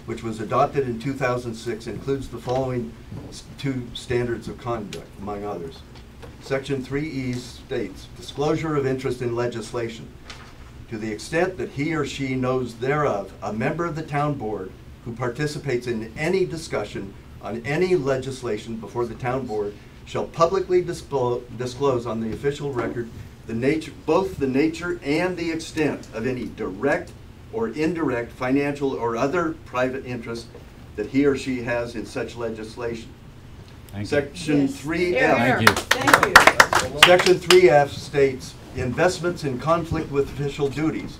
which was adopted in 2006, includes the following two standards of conduct, among others. Section 3E states, disclosure of interest in legislation. To the extent that he or she knows thereof, a member of the town board who participates in any discussion on any legislation before the town board shall publicly disclose on the official record both the nature and the extent of any direct or indirect financial or other private interest that he or she has in such legislation. Section 3F. Thank you. Section 3F states, investments in conflict with official duties.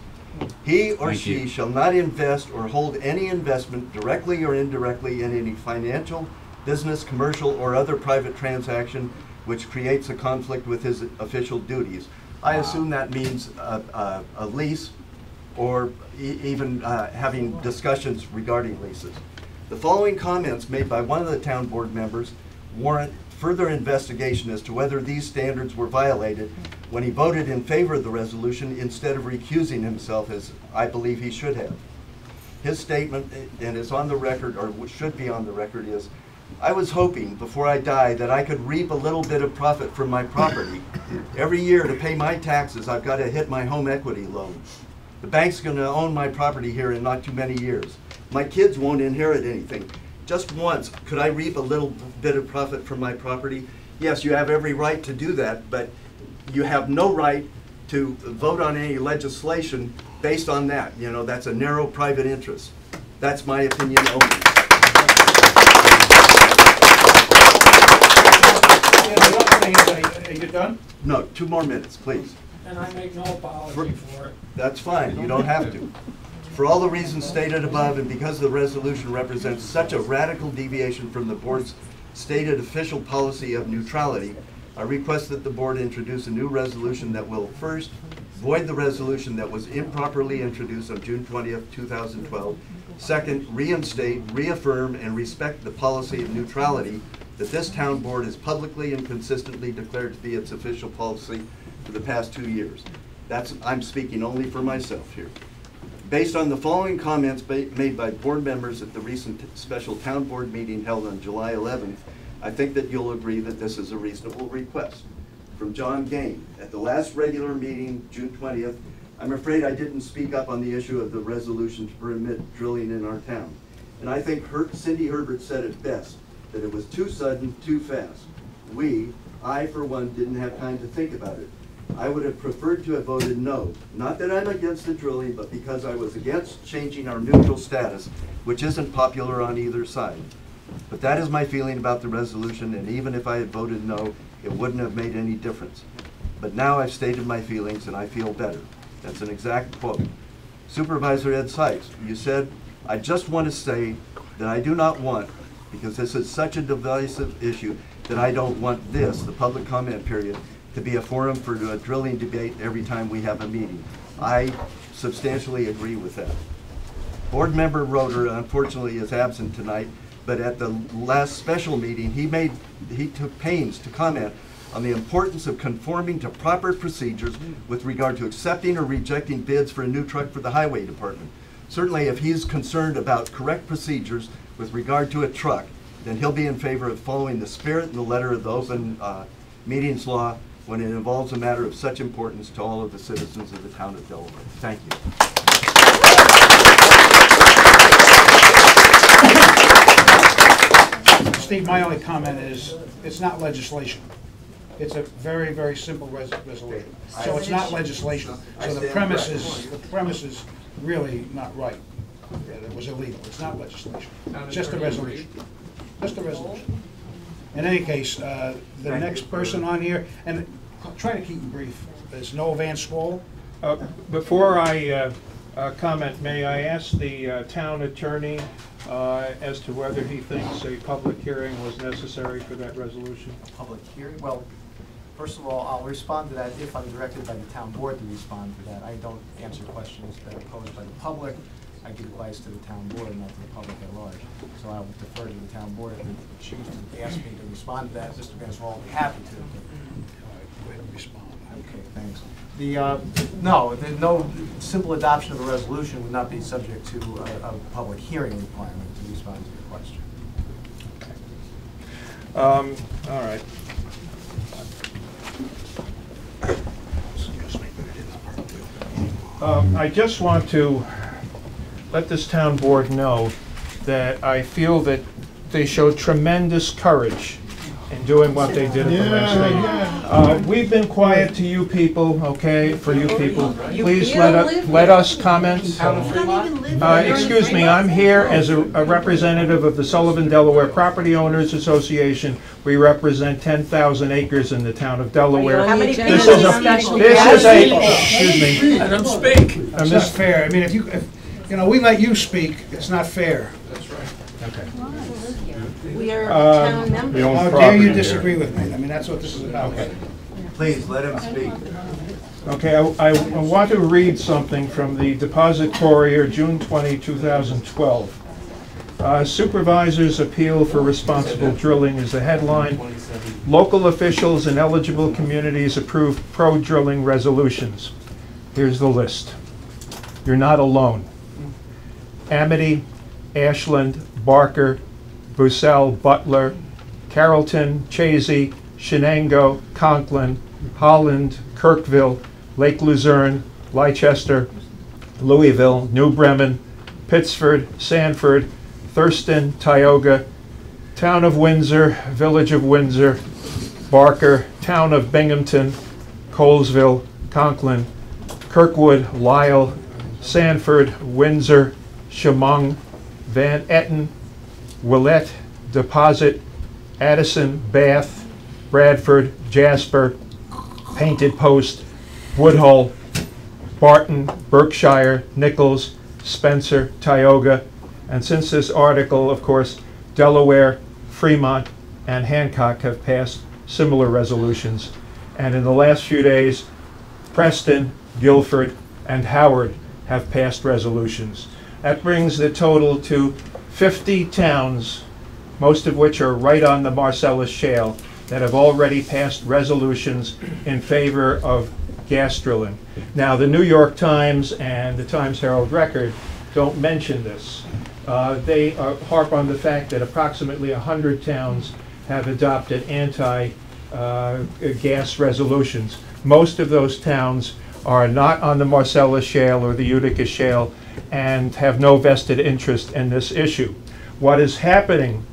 He or she shall not invest or hold any investment directly or indirectly in any financial, business, commercial, or other private transaction which creates a conflict with his official duties. I assume that means a lease or even having discussions regarding leases. The following comments made by one of the town board members warrant further investigation as to whether these standards were violated when he voted in favor of the resolution instead of recusing himself, as I believe he should have. His statement, and it's on the record, or should be on the record, is, I was hoping before I die that I could reap a little bit of profit from my property. Every year to pay my taxes, I've got to hit my home equity loan. The bank's going to own my property here in not too many years. My kids won't inherit anything. Just once, could I reap a little bit of profit from my property? Yes, you have every right to do that, but you have no right to vote on any legislation based on that. You know, that's a narrow private interest. That's my opinion only. Are you done? No, 2 more minutes, please. And I make no apology for it. That's fine, you don't have to. For all the reasons stated above, and because the resolution represents such a radical deviation from the board's stated official policy of neutrality, I request that the board introduce a new resolution that will, first, void the resolution that was improperly introduced on June 20th, 2012. Second, reinstate, reaffirm, and respect the policy of neutrality that this town board has publicly and consistently declared to be its official policy for the past 2 years. I'm speaking only for myself here. Based on the following comments made by board members at the recent special town board meeting held on July 11th, I think that you'll agree that this is a reasonable request. From John Gain, at the last regular meeting, June 20th, I'm afraid I didn't speak up on the issue of the resolution to permit drilling in our town. And I think Cindy Herbert said it best, that it was too sudden, too fast. I for one, didn't have time to think about it. I would have preferred to have voted no. Not that I'm against the drilling, but because I was against changing our neutral status, which isn't popular on either side. But that is my feeling about the resolution, and even if I had voted no, it wouldn't have made any difference. But now I've stated my feelings and I feel better. That's an exact quote. Supervisor Ed Sykes, you said, I just want to say that I do not want, because this is such a divisive issue, that I don't want this, the public comment period, to be a forum for a drilling debate every time we have a meeting. I substantially agree with that. Board member Roeder, unfortunately, is absent tonight, but at the last special meeting, he took pains to comment on the importance of conforming to proper procedures with regard to accepting or rejecting bids for a new truck for the highway department. Certainly, if he's concerned about correct procedures with regard to a truck, then he'll be in favor of following the spirit and the letter of the open meetings law when it involves a matter of such importance to all of the citizens of the town of Delaware. Thank you. Steve, my only comment is, it's not legislation. It's a very, very simple resolution. So it's not legislation. So the premise is really not right. That it was illegal. It's not legislation. It's just a resolution. Just a resolution. In any case, the next person on here, and try to keep it brief, is Noel Van Swol. Before I comment, may I ask the town attorney as to whether he thinks a public hearing was necessary for that resolution? Public hearing? Well, first of all, I'll respond to that if I'm directed by the town board to respond to that. I don't answer questions that are posed by the public. I give advice to the town board, not to the public at large. So I will defer to the town board if they choose to ask me to respond to that. Mr. Van Swol will be happy to. Go ahead and respond. Okay, thanks. No simple adoption of a resolution would not be subject to a public hearing requirement to respond to your question. Okay. All right. I just want to let this town board know that I feel that they showed tremendous courage in doing what they did at the last meeting. We've been quiet to you people, okay, for you people. Please let us comment. Excuse me, I'm here as a representative of the Sullivan Delaware Property Owners Association. We represent 10,000 acres in the town of Delaware. This is a excuse me. Let them speak. It's not fair. I mean, if we let you speak, it's not fair. That's right. Okay. We are town members. How dare you disagree with me? I mean, that's what this is about. Okay. Please, let him speak. Okay, I want to read something from the Deposit Courier, June 20, 2012. Supervisors appeal for responsible drilling is the headline. Local officials in eligible communities approve pro-drilling resolutions. Here's the list. You're not alone. Amity, Ashland, Barker, Bucell, Butler, Carrollton, Chazy, Shenango, Conklin, Holland, Kirkville, Lake Luzerne, Leicester, Louisville, New Bremen, Pittsford, Sanford, Thurston, Tioga, Town of Windsor, Village of Windsor, Barker, Town of Binghamton, Colesville, Conklin, Kirkwood, Lisle, Sanford, Windsor, Chemung, Van Etten, Willette, Deposit, Addison, Bath, Bradford, Jasper, Painted Post, Woodhull, Barton, Berkshire, Nichols, Spencer, Tioga, and since this article, of course, Delaware, Fremont, and Hancock have passed similar resolutions. And in the last few days, Preston, Guilford, and Howard have passed resolutions. That brings the total to 50 towns, most of which are right on the Marcellus Shale, that have already passed resolutions in favor of gas drilling. Now, the New York Times and the Times Herald Record don't mention this. They harp on the fact that approximately 100 towns have adopted anti-gas resolutions. Most of those towns are not on the Marcellus Shale or the Utica Shale and have no vested interest in this issue. What is happening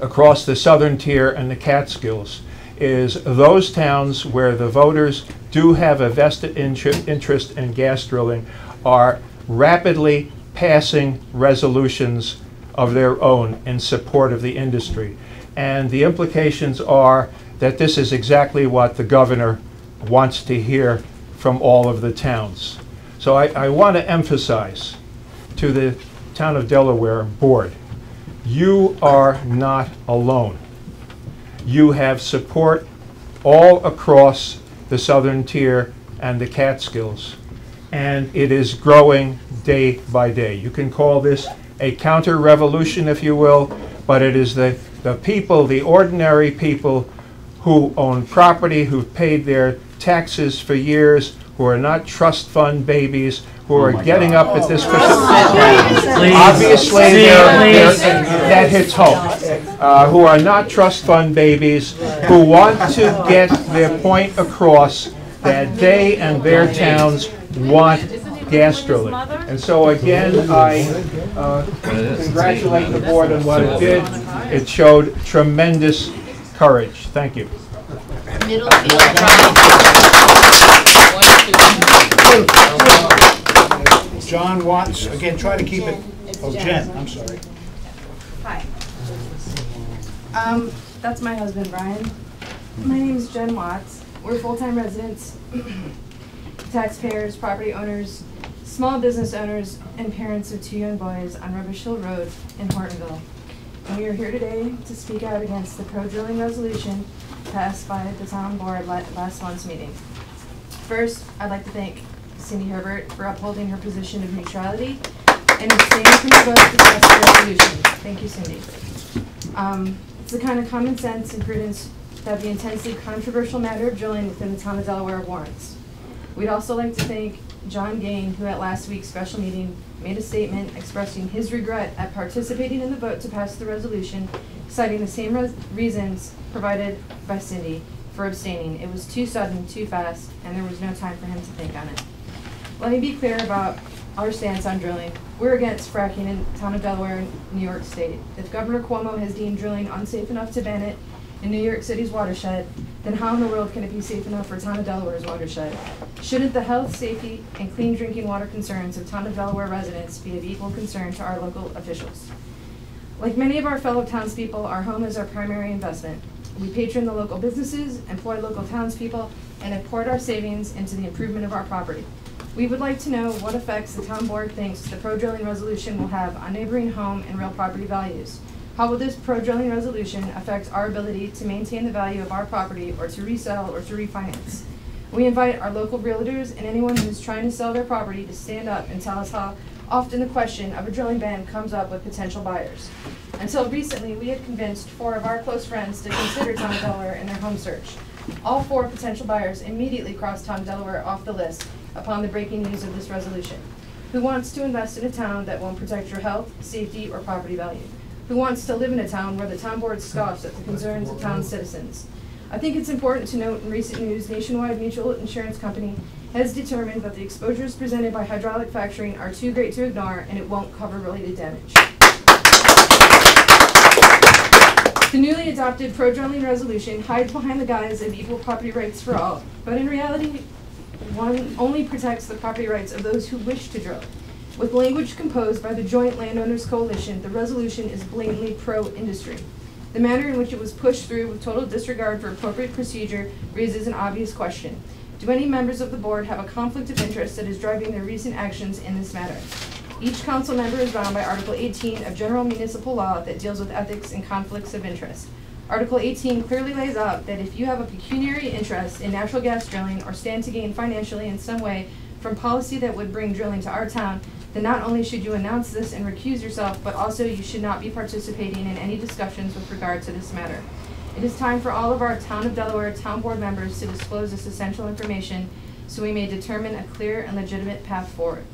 across the southern tier and the Catskills is those towns where the voters do have a vested interest in gas drilling are rapidly passing resolutions of their own in support of the industry. And the implications are that this is exactly what the governor wants to hear from all of the towns. So I want to emphasize to the Town of Delaware board, you are not alone. You have support all across the southern tier and the Catskills, and it is growing day by day. You can call this a counter-revolution, if you will, but it is the people, the ordinary people who own property, who've paid their taxes for years, who are not trust fund babies, who are getting up at this obviously that hits home. Who are not trust fund babies, who want to get their point across that they and their towns want gas drilling. And so again, I congratulate the board on what it did. It showed tremendous courage. Thank you. Middle John Watts, again, try to keep it, Jen, I'm sorry. Hi. That's my husband, Brian. My name is Jen Watts. We're full-time residents, taxpayers, property owners, small business owners, and parents of 2 young boys on Rubbish Hill Road in Hortonville. And we are here today to speak out against the pro-drilling resolution passed by the town board last month's meeting. First, I'd like to thank Cindy Herbert for upholding her position of neutrality and abstaining from the vote to pass the resolution. Thank you, Cindy. It's the kind of common sense and prudence that the intensely controversial matter of drilling within the town of Delaware warrants. We'd also like to thank John Gain, who at last week's special meeting made a statement expressing his regret at participating in the vote to pass the resolution, citing the same reasons provided by Cindy for abstaining. It was too sudden, too fast, and there was no time for him to think on it. Let me be clear about our stance on drilling. We're against fracking in the town of Delaware and New York State. If Governor Cuomo has deemed drilling unsafe enough to ban it in New York City's watershed, then how in the world can it be safe enough for town of Delaware's watershed? Shouldn't the health, safety, and clean drinking water concerns of town of Delaware residents be of equal concern to our local officials? Like many of our fellow townspeople, our home is our primary investment. We patron the local businesses, employ local townspeople, and have poured our savings into the improvement of our property. We would like to know what effects the town board thinks the pro-drilling resolution will have on neighboring home and real property values. How will this pro-drilling resolution affect our ability to maintain the value of our property or to resell or to refinance? We invite our local realtors and anyone who is trying to sell their property to stand up and tell us how often the question of a drilling ban comes up with potential buyers. Until recently, we had convinced 4 of our close friends to consider town of Delaware in their home search. All 4 potential buyers immediately crossed town of Delaware off the list upon the breaking news of this resolution. Who wants to invest in a town that won't protect your health, safety, or property value? Who wants to live in a town where the town board scoffs at the concerns of town citizens? I think it's important to note in recent news, Nationwide Mutual Insurance Company has determined that the exposures presented by hydraulic fracturing are too great to ignore and it won't cover related damage. The newly adopted pro-drilling resolution hides behind the guise of equal property rights for all, but in reality, one only protects the property rights of those who wish to drill. With language composed by the Joint Landowners Coalition, the resolution is blatantly pro-industry. The manner in which it was pushed through with total disregard for appropriate procedure raises an obvious question. Do any members of the board have a conflict of interest that is driving their recent actions in this matter? Each council member is bound by Article 18 of General Municipal Law that deals with ethics and conflicts of interest. Article 18 clearly lays out that if you have a pecuniary interest in natural gas drilling or stand to gain financially in some way from policy that would bring drilling to our town, then not only should you announce this and recuse yourself, but also you should not be participating in any discussions with regard to this matter. It is time for all of our Town of Delaware Town Board members to disclose this essential information so we may determine a clear and legitimate path forward.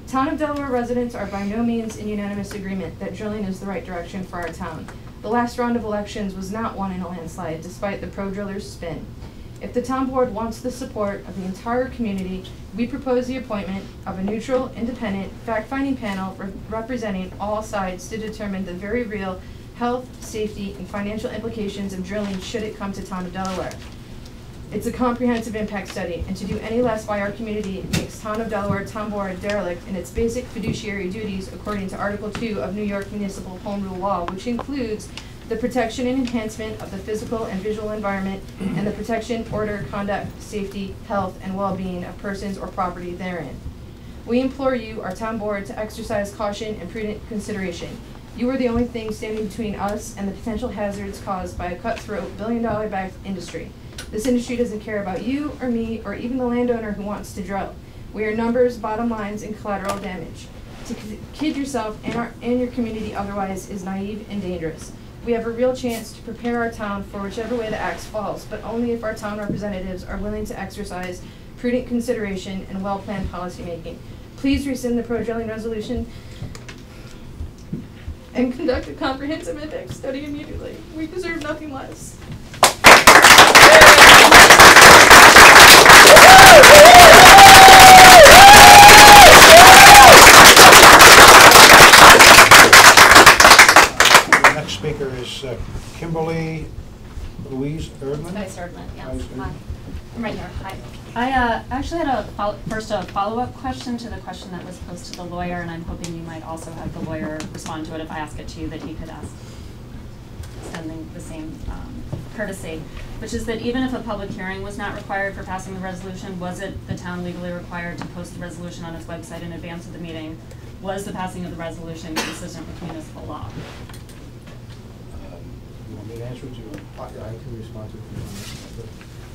Town of Delaware residents are by no means in unanimous agreement that drilling is the right direction for our town. The last round of elections was not won in a landslide, despite the pro-drillers' spin. If the town board wants the support of the entire community, we propose the appointment of a neutral, independent, fact-finding panel representing all sides to determine the very real health, safety, and financial implications of drilling should it come to Town of Delaware. It's a comprehensive impact study, and to do any less by our community makes Town of Delaware Town Board derelict in its basic fiduciary duties according to Article 2 of New York Municipal Home Rule Law, which includes the protection and enhancement of the physical and visual environment, and the protection, order, conduct, safety, health, and well-being of persons or property therein. We implore you, our town board, to exercise caution and prudent consideration. You are the only thing standing between us and the potential hazards caused by a cutthroat, billion-dollar-backed industry. This industry doesn't care about you or me or even the landowner who wants to drill. We are numbers, bottom lines, and collateral damage. To kid yourself and your community otherwise is naive and dangerous. We have a real chance to prepare our town for whichever way the axe falls, but only if our town representatives are willing to exercise prudent consideration and well-planned policymaking. Please rescind the pro-drilling resolution and conduct a comprehensive impact study immediately. We deserve nothing less. The next speaker is Kimberly Louise Erdman. Vice Erdman, yes. Vice Erdman. Hi. I'm right here. Hi. I actually had first a follow-up question to the question that was posed to the lawyer, and I'm hoping you might also have the lawyer respond to it if I ask it to you, that he could ask, extending the same courtesy, which is that even if a public hearing was not required for passing the resolution, was it the town legally required to post the resolution on its website in advance of the meeting? Was the passing of the resolution consistent with municipal law? You want me to answer it? I can respond to it.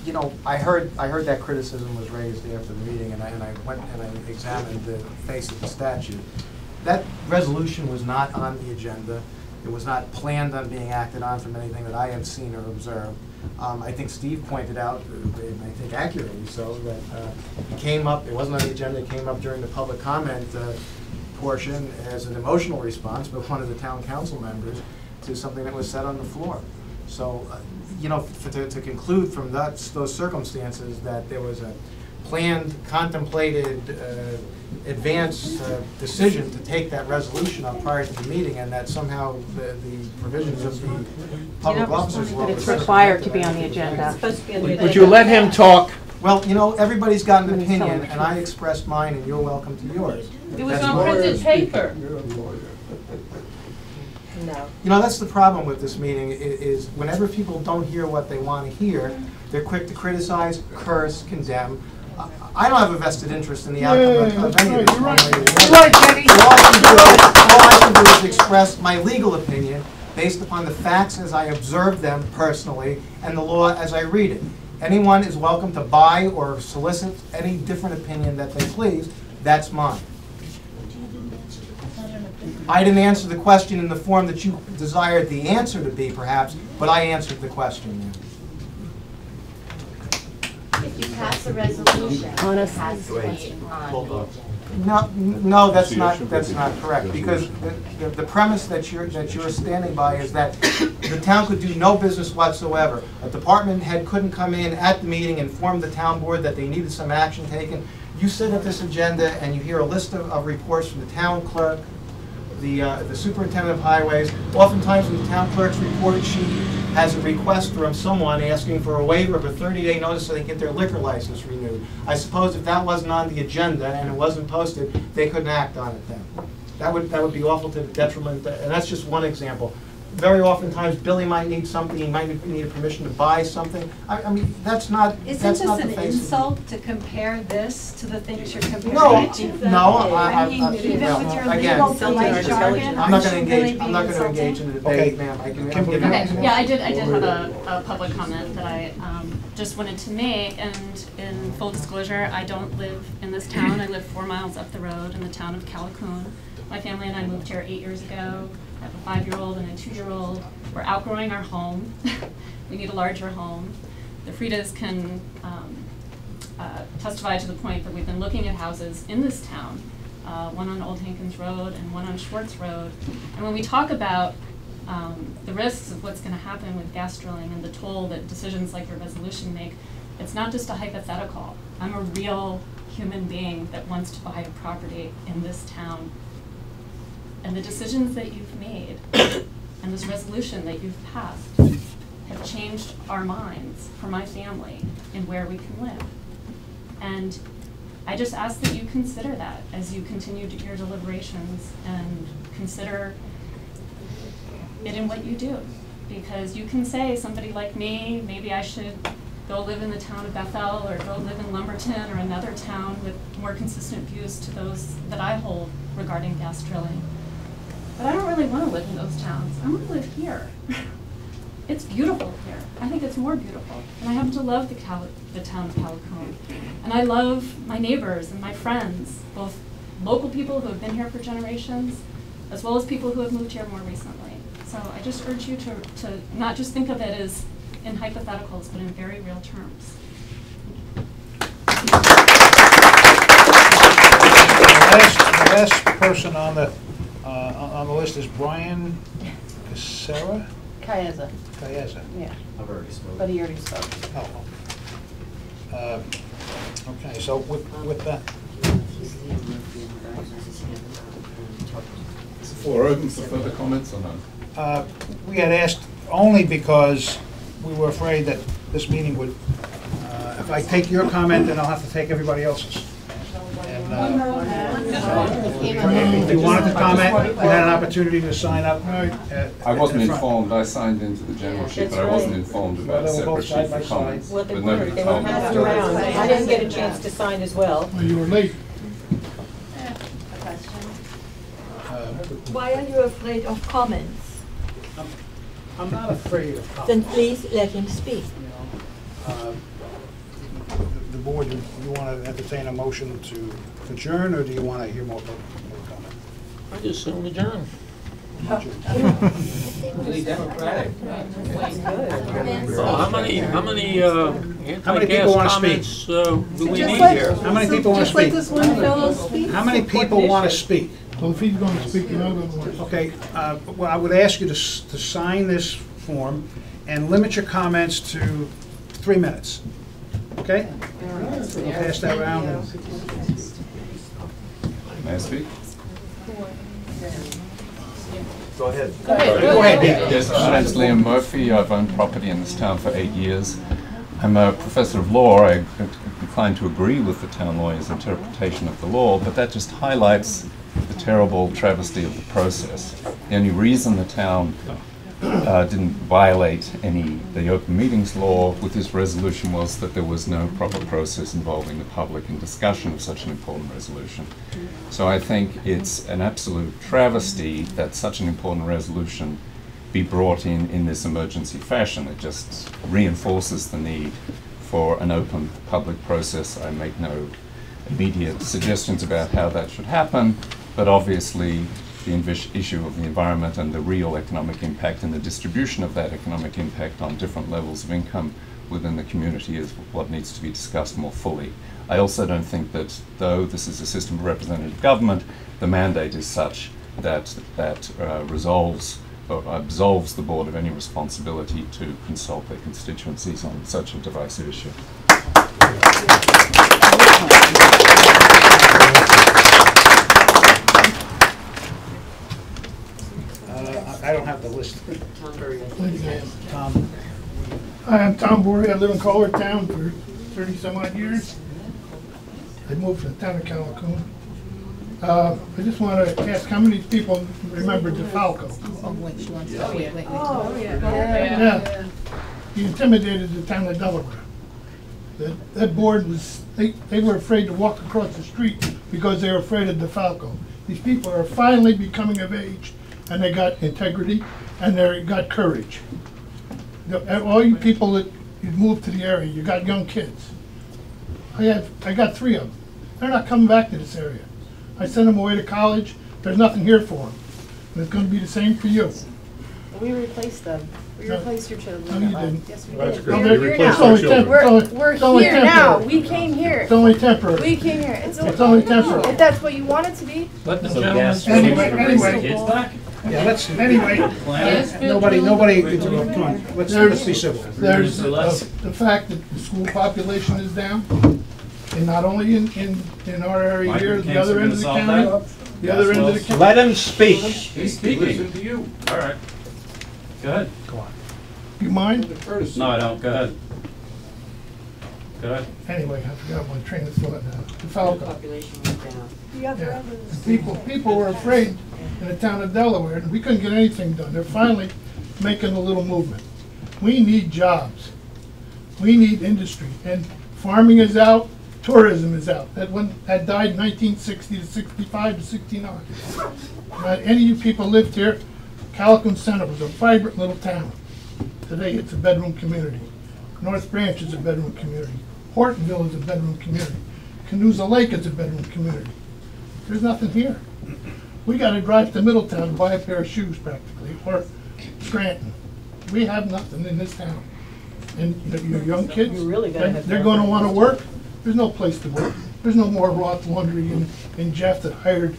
You know, I heard that criticism was raised after the meeting, and I went and I examined the face of the statute. That resolution was not on the agenda. It was not planned on being acted on from anything that I have seen or observed. I think Steve pointed out, and I think accurately so, that it came up, it wasn't on the agenda, it came up during the public comment portion as an emotional response by one of the town council members to something that was said on the floor. So, you know, to conclude from those circumstances that there was a planned, contemplated, advanced decision to take that resolution up prior to the meeting, and that somehow the provisions of the public officers law. It's required to be on the agenda. Would you let him talk? Well, you know, everybody's got an opinion, and I expressed mine, and you're welcome to yours. It was on printed paper. No. You know, that's the problem with this meeting, is whenever people don't hear what they want to hear, they're quick to criticize, curse, condemn. I don't have a vested interest in the outcome of any of this. All I can do is express my legal opinion based upon the facts as I observe them personally and the law as I read it. Anyone is welcome to buy or solicit any different opinion that they please. That's mine. I didn't answer the question in the form that you desired the answer to be, perhaps, but I answered the question. If you pass a resolution, it has to be on. No, that's not correct, because the premise that you're standing by is that the town could do no business whatsoever. A department head couldn't come in at the meeting and inform the town board that they needed some action taken. You sit at this agenda and you hear a list of reports from the town clerk, the superintendent of highways. Oftentimes when the town clerk's report sheet has a request from someone asking for a waiver of a 30-day notice so they can get their liquor license renewed. I suppose if that wasn't on the agenda and it wasn't posted, they couldn't act on it then. That would be awful to the detriment, and that's just one example. very oftentimes Billy might need something, he might need a permission to buy something. I mean, that's not, Isn't that's this not the an face of it. insult to compare this to the things you're comparing No, it to? I mean, even well, with your again, legal jargon, I'm not gonna should really engage, be I'm not gonna engage in a debate, ma'am. I can give you. Okay, yeah, I did have a public comment that I just wanted to make, and in full disclosure, I don't live in this town. I live 4 miles up the road in the town of Callicoon. My family and I moved here 8 years ago. I have a 5-year-old and a 2-year-old. We're outgrowing our home. We need a larger home. The Fridas can testify to the point that we've been looking at houses in this town, one on Old Hankins Road and one on Schwartz Road. And when we talk about the risks of what's going to happen with gas drilling and the toll that decisions like your resolution make, it's not just a hypothetical. I'm a real human being that wants to buy a property in this town. And the decisions that you've made and this resolution that you've passed have changed our minds for my family in where we can live. And I just ask that you consider that as you continue your deliberations and consider it in what you do. Because you can say, somebody like me, maybe I should go live in the town of Bethel or go live in Lumberton or another town with more consistent views to those that I hold regarding gas drilling. But I don't really want to live in those towns. I want to live here. It's beautiful here. I think it's more beautiful. And I happen to love the town of Callicoon. And I love my neighbors and my friends, both local people who have been here for generations, as well as people who have moved here more recently. So I just urge you to not just think of it as in hypotheticals, but in very real terms. The last person on the list is Brian Casera? Kaeza. Kaeza. Yeah. I've already spoken. But he already spoke. Oh. Okay, so with that. Is the floor open for further comments or none? We had asked only because we were afraid that this meeting would, if I take your comment, then I'll have to take everybody else's. If you wanted to comment, you had an opportunity to sign up. I wasn't informed. I signed into the general sheet, but I wasn't informed about a separate sheet for comments. Well, they But were, nobody they were told me. passed around. I didn't get a chance to sign as well. Well, you were late. Why are you afraid of comments? I'm not afraid of comments. Then please let him speak. The board, do you want to entertain a motion to adjourn, or do you want to hear more comment? I just assume adjourn. Really democratic. How many people want to speak? comments do we need like, here? How many people want to speak? Just let this one fellow speak. How many people want to speak? Well, if he's going to speak, you're not going to want to. Okay, well, I would ask you to sign this form and limit your comments to 3 minutes. Okay? We'll pass that around. May I speak? Go ahead. Go ahead, Yes, my name's Liam Murphy. I've owned property in this town for 8 years. I'm a professor of law. I incline to agree with the town lawyer's interpretation of the law, but that just highlights the terrible travesty of the process. The only reason the town didn't violate the open meetings law with this resolution was that there was no proper process involving the public in discussion of such an important resolution. So I think it's an absolute travesty that such an important resolution be brought in this emergency fashion. It just reinforces the need for an open public process. I make no immediate suggestions about how that should happen, but obviously the issue of the environment and the real economic impact and the distribution of that economic impact on different levels of income within the community is what needs to be discussed more fully. I also don't think that, though this is a system of representative government, the mandate is such that resolves or absolves the board of any responsibility to consult their constituencies on such a divisive issue. I don't have the list. Tom. I'm Tom Borey. I live in Collartown for 30 some odd years. I moved from the town of Callicoon. I just want to ask how many people remember DeFalco? Oh, wait, she wants to, Yeah. wait. Oh, Yeah. He intimidated the town of Delaware. That board was, they were afraid to walk across the street because they were afraid of DeFalco. These people are finally becoming of age, and they got integrity, and they got courage. All you people that you moved to the area, you got young kids. I got 3 of them. They're not coming back to this area. I sent them away to college. There's nothing here for them. And it's going to be the same for you. We replaced them. We No. replaced your children. No, you didn't. Yes, we That's did. great. We're You here replaced now. our children. We're It's only here now. temporary. We came here. It's only temporary. We came here. It's only temporary. If that's what you want it to be. Let the So gentleman gas speak. Anyway, kids back? Yeah, let's, Anyway, nobody, come on, let's be civil. There's the fact that the school population is down, and not only in our area here, the other end of the county, the other end of the county. Let him speak. He's speaking. Listen to you. All right. Go ahead. You mind? No, I don't. Go ahead. Go ahead. Anyway, I forgot my train of thought now. The Falco. population went down. The other Yeah. end of the People were afraid in the town of Delaware, and we couldn't get anything done. They're finally making a little movement. We need jobs. We need industry. And farming is out, tourism is out. That died in 1960 to 65 to 69. Any of you people lived here, Calico Center was a vibrant little town. Today it's a bedroom community. North Branch is a bedroom community. Hortonville is a bedroom community. Canosa Lake is a bedroom community. There's nothing here. We gotta drive to Middletown to buy a pair of shoes practically, or Scranton. We have nothing in this town. And your young kids, they're gonna wanna work. There's no place to work. There's no more Roth Laundry in Jeff that hired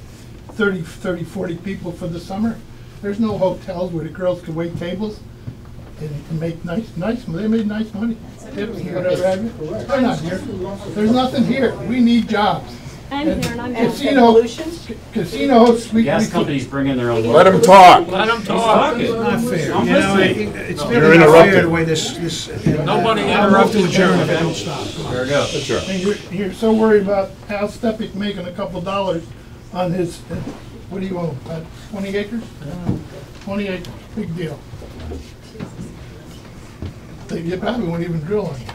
30, 40 people for the summer. There's no hotels where the girls can wait tables and make nice, they made nice money. Tips and whatever have you. They're not here. There's nothing here. We need jobs. I'm here and I'm Casinos, Gas companies bring in their own. Let him talk. Let him talk. It's not fair. I'm You know, listening. it's You're really not interrupted. fair the way this. Nobody I'll move interrupted to adjourn you. if it don't stop. There we go. Sure. And you're so worried about Al Stepik making a couple dollars on his, what do you own, 20 acres? 20 acres, big deal. You probably won't even drill on it.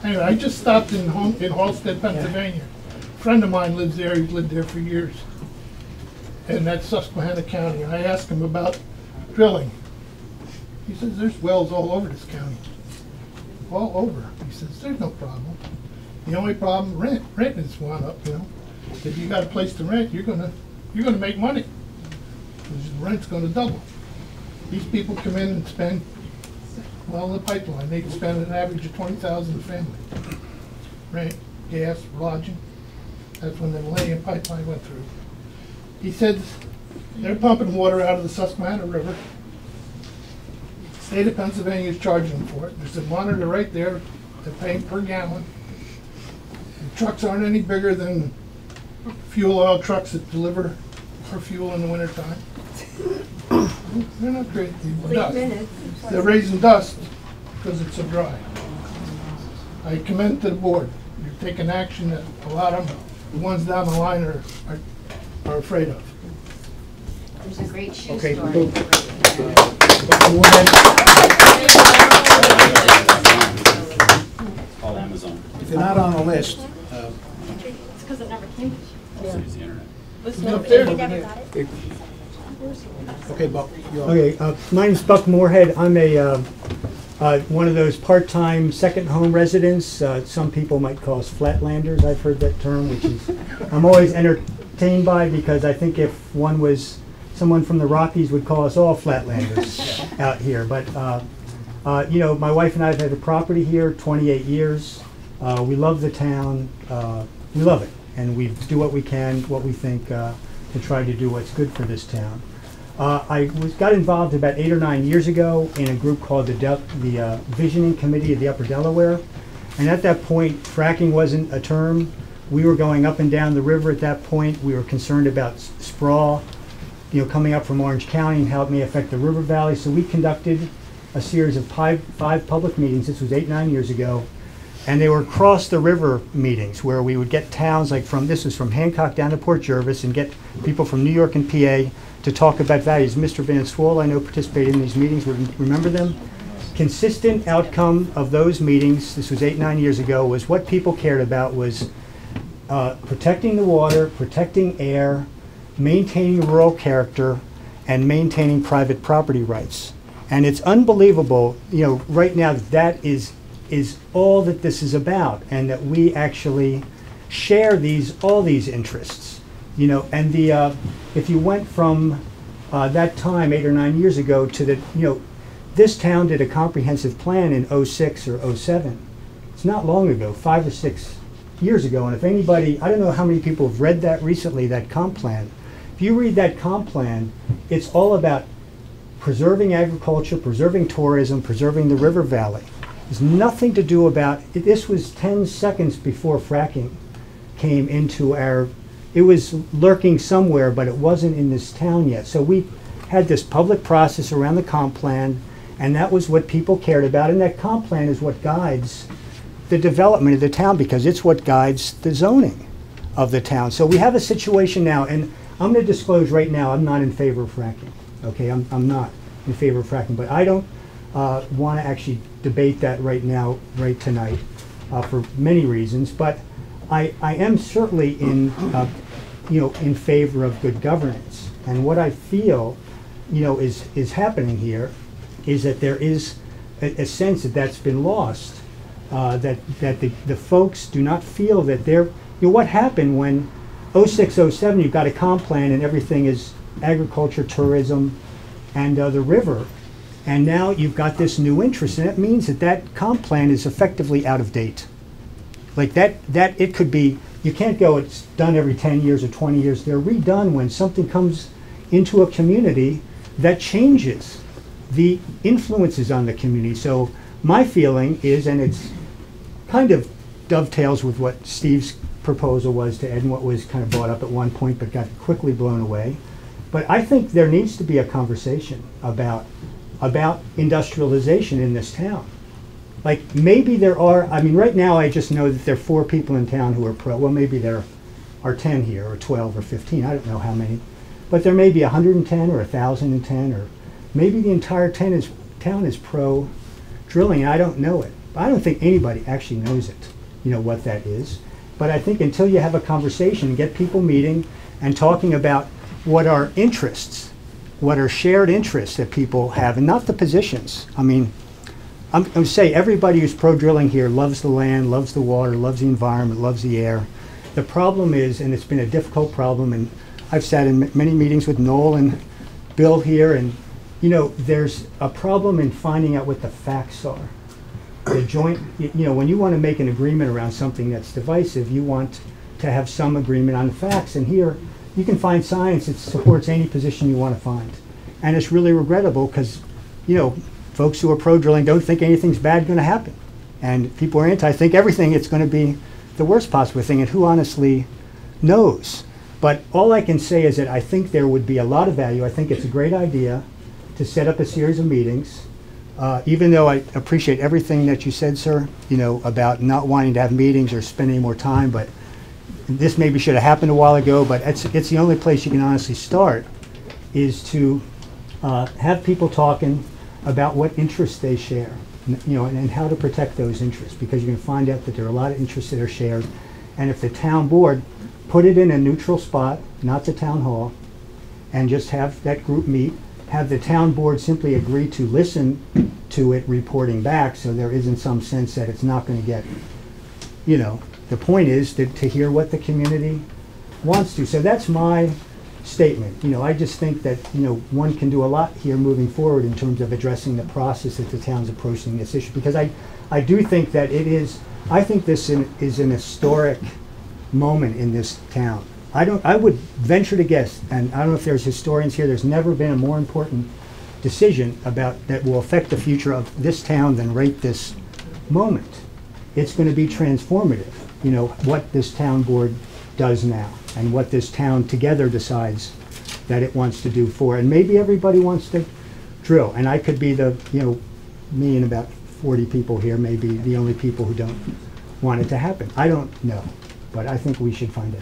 Anyway, I just stopped in Halstead, Pennsylvania. A friend of mine lives there, he's lived there for years. And that's Susquehanna County. I asked him about drilling. He says, there's wells all over this county. All over. He says, there's no problem. The only problem, rent has gone up, If you got a place to rent, you're gonna make money. 'Cause the rent's gonna double. These people come in and spend, well, the pipeline, they can spend an average of $20,000 a family. Rent, gas, lodging. That's when the Millennium Pipeline went through. He said they're pumping water out of the Susquehanna River. State of Pennsylvania is charging them for it. There's a monitor right there. They're paying per gallon. The trucks aren't any bigger than fuel oil trucks that deliver our fuel in the wintertime. They're not great. They're raising dust because it's so dry. I commend to the board. You're taking action that a lot of them, the ones down the line are afraid of. There's a great shoe Okay, store. cool. It's called Amazon. If you're not on the list, It's because it never came. Also use the internet. Up there. okay, Buck. you're on. Okay, my name's Buck Moorhead. I'm a one of those part-time second home residents. Some people might call us flatlanders. I've heard that term, which is I'm always entertained by because I think if one was someone from the Rockies would call us all flatlanders out here. But my wife and I have had a property here 28 years. We love the town. We love it, and we do what we can, what we think, to try to do what's good for this town. I got involved about 8 or 9 years ago in a group called the Visioning Committee of the Upper Delaware, and at that point, fracking wasn't a term. We were going up and down the river at that point. We were concerned about sprawl, coming up from Orange County and how it may affect the river valley. So we conducted a series of five public meetings. This was 8, 9 years ago, And they were across the river meetings where we would get towns like this was from Hancock down to Port Jervis, and get people from New York and PA to talk about values. Mr. Van Swol, I know, participated in these meetings. Remember them? Consistent outcome of those meetings, this was 8, 9 years ago, was what people cared about was protecting the water, protecting air, maintaining rural character, and maintaining private property rights. And it's unbelievable, right now that is all that this is about, and that we actually share all these interests. And if you went from that time 8 or 9 years ago to this town did a comprehensive plan in 06 or 07. It's not long ago, 5 or 6 years ago. And if anybody, I don't know how many people have read that recently, that comp plan. If you read that comp plan, it's all about preserving agriculture, preserving tourism, preserving the river valley. There's nothing to do about, this was 10 seconds before fracking came into it was lurking somewhere, but it wasn't in this town yet. So we had this public process around the comp plan, and that was what people cared about, and that comp plan is what guides the development of the town, because it's what guides the zoning of the town. So we have a situation now, and I'm going to disclose right now, I'm not in favor of fracking. Okay, I'm not in favor of fracking, but I don't want to actually debate that right now, right tonight, for many reasons. But I am certainly in favor of good governance, and what I feel, is happening here is that there is a sense that that's been lost, that the folks do not feel that they're, what happened when 06, 07, you've got a comp plan and everything is agriculture, tourism, and the river, and now you've got this new interest, and that means that comp plan is effectively out of date. Like that it could be, you can't go, it's done every 10 years or 20 years. They're redone when something comes into a community that changes the influences on the community. So my feeling is, and it's kind of dovetails with what Steve's proposal was to Ed, and what was kind of brought up at one point but got quickly blown away. But I think there needs to be a conversation about industrialization in this town. Like maybe there are, right now I just know that there are 4 people in town who are pro. Well, maybe there are 10 here, or 12 or 15, I don't know how many. But there may be 110 or 1,010, or maybe the entire town is pro drilling, and I don't know it. I don't think anybody actually knows it, what that is. But I think until you have a conversation, get people meeting and talking about what are interests, what are shared interests that people have, and not the positions. I'm going to say everybody who's pro-drilling here loves the land, loves the water, loves the environment, loves the air. The problem is, and it's been a difficult problem, and I've sat in many meetings with Noel and Bill here, and there's a problem in finding out what the facts are. The joint, when you want to make an agreement around something that's divisive, you want to have some agreement on the facts. And here, you can find science that supports any position you want to find. And it's really regrettable because, folks who are pro-drilling don't think anything's bad going to happen. And people who are anti think everything, it's going to be the worst possible thing. And who honestly knows? But all I can say is that I think there would be a lot of value. I think it's a great idea to set up a series of meetings. Even though I appreciate everything that you said, sir, about not wanting to have meetings or spend any more time, but this maybe should have happened a while ago, but it's the only place you can honestly start, is to have people talking about what interests they share, and how to protect those interests, because you can find out that there are a lot of interests that are shared. And if the town board put it in a neutral spot, not the town hall, and just have that group meet, have the town board simply agree to listen to it reporting back, so there isn't some sense that it's not going to get, the point is to hear what the community wants to. So that's my statement. I just think that, one can do a lot here moving forward in terms of addressing the process that the town's approaching this issue, because I do think that I think this is an historic moment in this town. I would venture to guess, and I don't know if there's historians here, there's never been a more important decision that will affect the future of this town than right this moment. It's going to be transformative, what this town board does now, and what this town together decides that it wants to do for. And maybe everybody wants to drill, and I could be me and about 40 people here may be the only people who don't want it to happen. I don't know, but I think we should find out.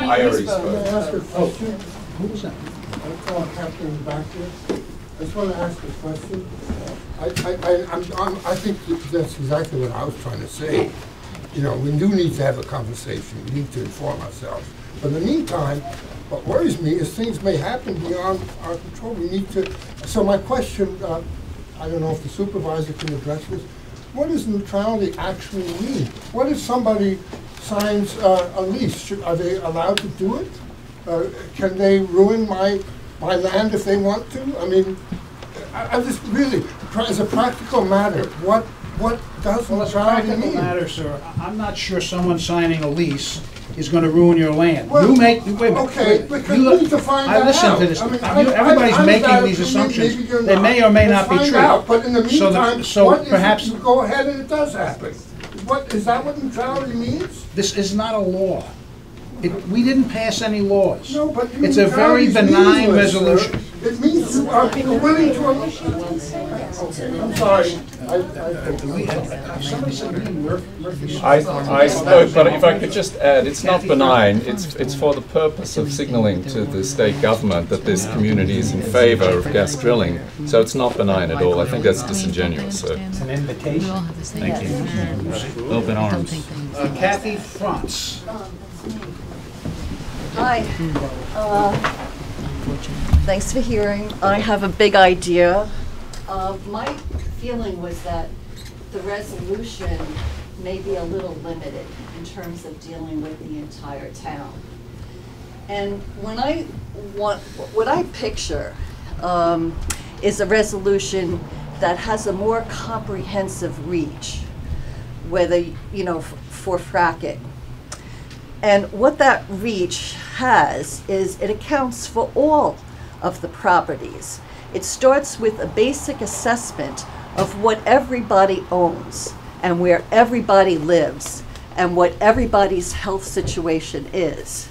I already spoke. Can I ask a question? Who was that? I'm calling Captain back here. I just want to ask a question. I think that's exactly what I was trying to say. You know, we do need to have a conversation. We need to inform ourselves. But in the meantime, what worries me is things may happen beyond our control. We need to. So my question, I don't know if the supervisor can address this. What does neutrality actually mean? What if somebody signs a lease? Are they allowed to do it? Can they ruin my land if they want to? I mean, I just really, as a practical matter, what does Well, as a neutrality practical mean? matter, sir, I'm not sure someone signing a lease is going to ruin your land. Well, You make, wait a minute. okay, because You we look- need to find I that listen out. to this. I mean, Everybody's I'm making valid, these maybe assumptions. you're They not. may or may Let's not be find true. out, but in the So meantime, so what is perhaps it? You go ahead and it does happen. What, is that what neutrality means? this is not a law. We didn't pass any laws. No, but It's a very neutrality's benign meaningless, sir. resolution. It means you are willing to. Okay, I'm sorry. Somebody said Murphy. I spoke, but if I could just add, it's not benign. It's for the purpose of signaling to the state government that this community is in favor of gas drilling. So it's not benign at all. I think that's disingenuous, sir. It's an invitation. Thank you. Open arms. Kathy France. Hi. Thanks for hearing. I have a big idea. My feeling was that the resolution may be a little limited in terms of dealing with the entire town. And what I picture is a resolution that has a more comprehensive reach, whether, you know, for fracking. And what that reach has is it accounts for all of the properties. It starts with a basic assessment of what everybody owns and where everybody lives and what everybody's health situation is.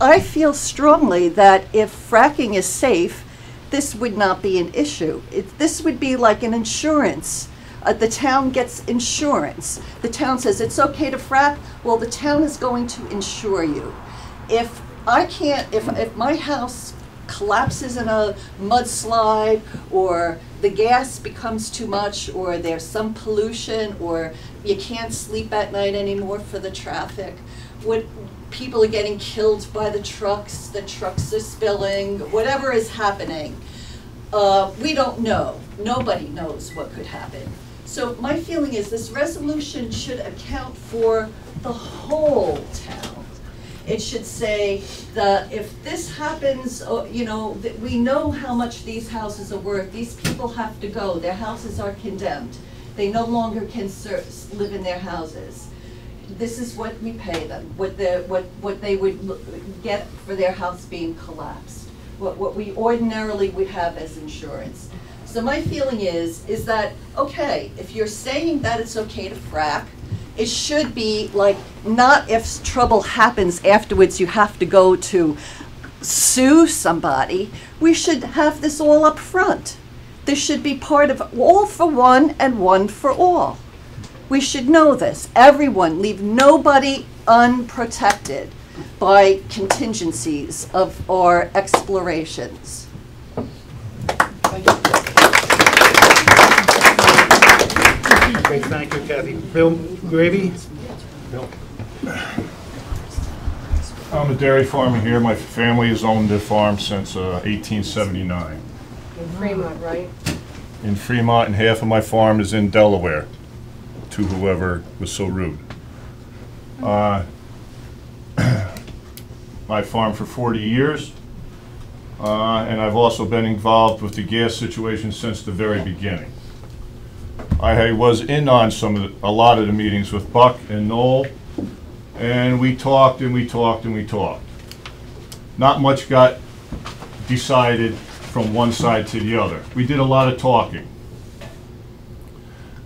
I feel strongly that if fracking is safe, this would not be an issue. This would be like an insurance. The town gets insurance. The town says it's okay to frack. Well, the town is going to insure you. If my house collapses in a mudslide, or the gas becomes too much, or there's some pollution, or you can't sleep at night anymore for the traffic, people are getting killed by the trucks are spilling, whatever is happening, we don't know. Nobody knows what could happen. So my feeling is this resolution should account for the whole town. It should say that if this happens, you know, that we know how much these houses are worth. These people have to go. Their houses are condemned. They no longer can live in their houses. This is what we pay them, what they would get for their house being collapsed, what we ordinarily would have as insurance. So my feeling is that, okay, if you're saying that it's okay to frack, it should be like, not if trouble happens afterwards you have to go to sue somebody. We should have this all up front. This should be part of all for one and one for all. We should know this. Everyone, leave nobody unprotected by contingencies of our explorations. Thank you. Okay, thank you, Kathy. Bill Gravy? Bill. I'm a dairy farmer here. My family has owned the farm since 1879. In Fremont, right? In Fremont, and half of my farm is in Delaware, to whoever was so rude. I farmed for 40 years, and I've also been involved with the gas situation since the very beginning. I was in on a lot of the meetings with Buck and Noel, and we talked and we talked and we talked. Not much got decided from one side to the other. We did a lot of talking.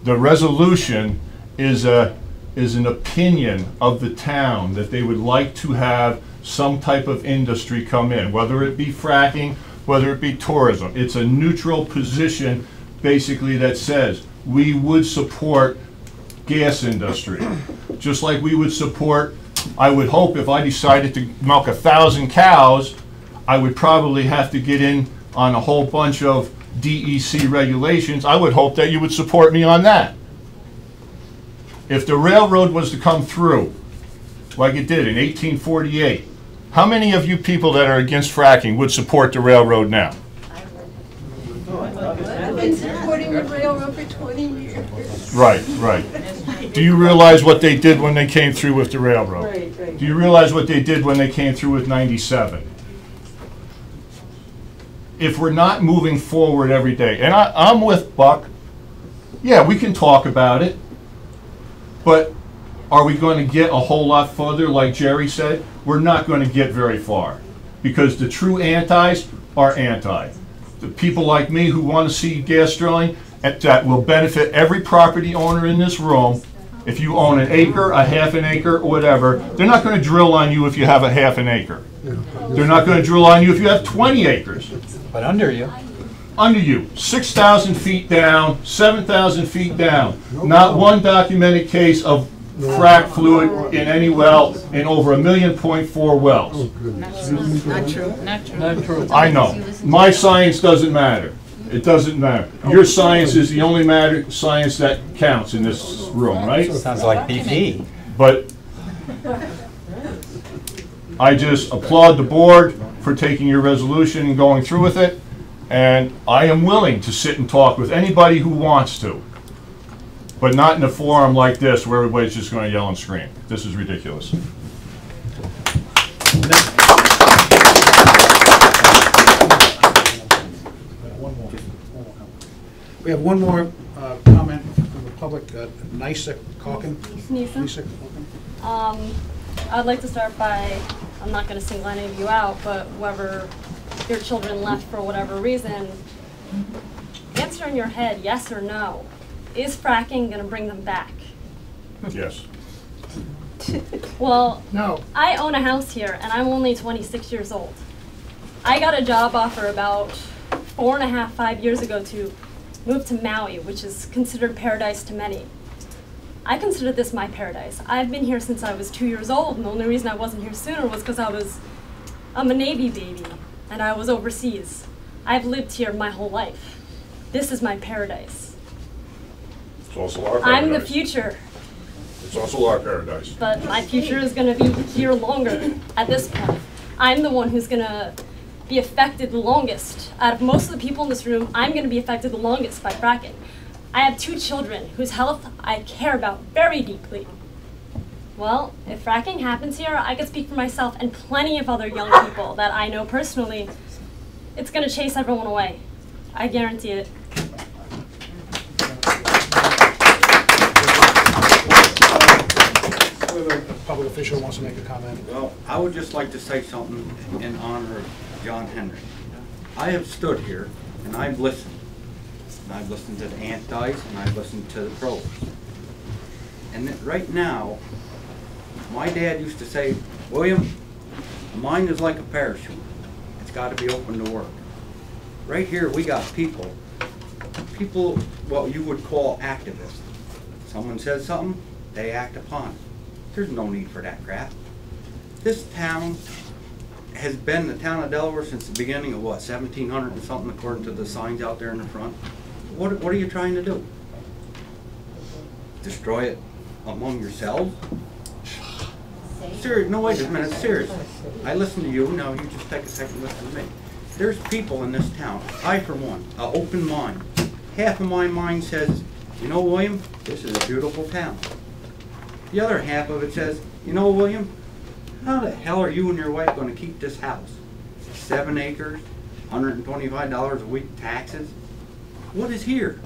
The resolution is a is an opinion of the town that they would like to have some type of industry come in, whether it be fracking, whether it be tourism. It's a neutral position basically that says we would support gas industry. Just like we would support, I would hope if I decided to milk 1,000 cows, I would probably have to get in on a whole bunch of DEC regulations. I would hope that you would support me on that. If the railroad was to come through, like it did in 1848, how many of you people that are against fracking would support the railroad now? I've been supporting the railroad for 20 years. Right, right. Do you realize what they did when they came through with the railroad? Right, right. Do you realize what they did when they came through with 97? If we're not moving forward every day, and I'm with Buck, yeah, we can talk about it, but are we going to get a whole lot further, like Jerry said? We're not going to get very far, because the true antis are anti. The people like me who want to see gas drilling, that will benefit every property owner in this room. If you own an acre, a half an acre, or whatever, they're not going to drill on you if you have a half an acre. They're not going to drill on you if you have 20 acres. But under you. Under you, 6,000 feet down, 7,000 feet down. Not one documented case of frac fluid in any well in over 1.4 million wells. Not true. Not true. Not true. I know. My science doesn't matter. It doesn't matter. Your science is the only science that counts in this room, right? Sounds like BP. But I just applaud the board for taking your resolution and going through with it. And I am willing to sit and talk with anybody who wants to. But not in a forum like this where everybody's just going to yell and scream. This is ridiculous. We have one more comment from the public. Nisa Calkin. Nisa. I'd like to start by, I'm not going to single any of you out, but whoever your children left for whatever reason, answer in your head, yes or no. Is fracking going to bring them back? Yes. Well, no. I own a house here, and I'm only 26 years old. I got a job offer about 4.5, 5 years ago to move to Maui, which is considered paradise to many. I consider this my paradise. I've been here since I was 2 years old, and the only reason I wasn't here sooner was because I'm a Navy baby, and I was overseas. I've lived here my whole life. This is my paradise. It's also our paradise. I'm the future. It's also our paradise. But my future is going to be here longer at this point. I'm the one who's going to be affected the longest. Out of most of the people in this room, I'm going to be affected the longest by fracking. I have 2 children whose health I care about very deeply. Well, if fracking happens here, I can speak for myself and plenty of other young people that I know personally. It's going to chase everyone away. I guarantee it. A public official wants to make a comment. Well, I would just like to say something in honor of John Henry. I have stood here and I've listened. And I've listened to the antis and I've listened to the pros. And right now, my dad used to say, William, a mind is like a parachute. It's got to be open to work. Right here we got people, what you would call activists. Someone says something, they act upon it. There's no need for that crap. This town has been the town of Delaware since the beginning of what, 1700 and something, according to the signs out there in the front. What are you trying to do? Destroy it among yourselves? Serious? No, wait a minute, seriously. I listen to you, now you just take a second to listen to me. There's people in this town, I for one, an open mind. Half of my mind says, you know, William, this is a beautiful town. The other half of it says, you know, William, how the hell are you and your wife going to keep this house? 7 acres, $125 a week taxes. What is here?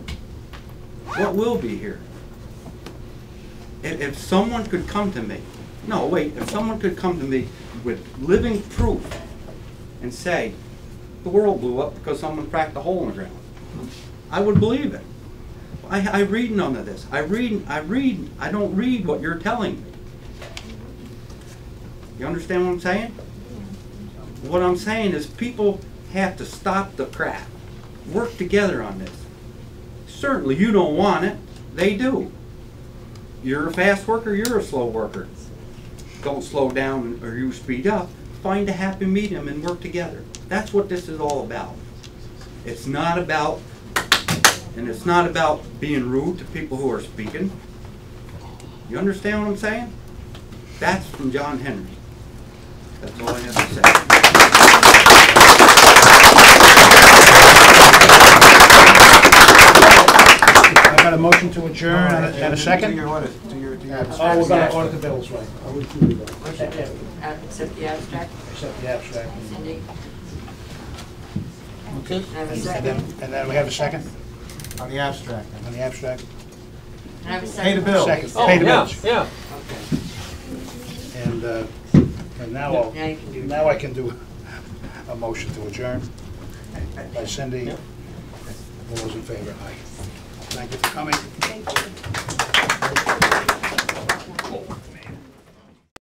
What will be here? If someone could come to me, no, wait, if someone could come to me with living proof and say, the world blew up because someone cracked a hole in the ground, I would believe it. I read none of this. I don't read what you're telling me. You understand what I'm saying? What I'm saying is people have to stop the crap. Work together on this. Certainly you don't want it. They do. You're a fast worker, you're a slow worker. Don't slow down or you speed up. Find a happy medium and work together. That's what this is all about. It's not about, and it's not about being rude to people who are speaking. You understand what I'm saying? That's from John Henry. That's all I have to say. I got a motion to adjourn and a second. Do your Oh, we're gonna audit the bills, right. Accept the abstract. Accept the abstract. Cindy? Okay. I have a second. And then we have a second? On the abstract. On the abstract. Can I have a second? Pay the bills. Second. Oh, Pay the yeah, bills. yeah. And now I'll, Now you can do it. now I can do a motion to adjourn by Cindy. All those in favor, aye. Thank you for coming. Thank you.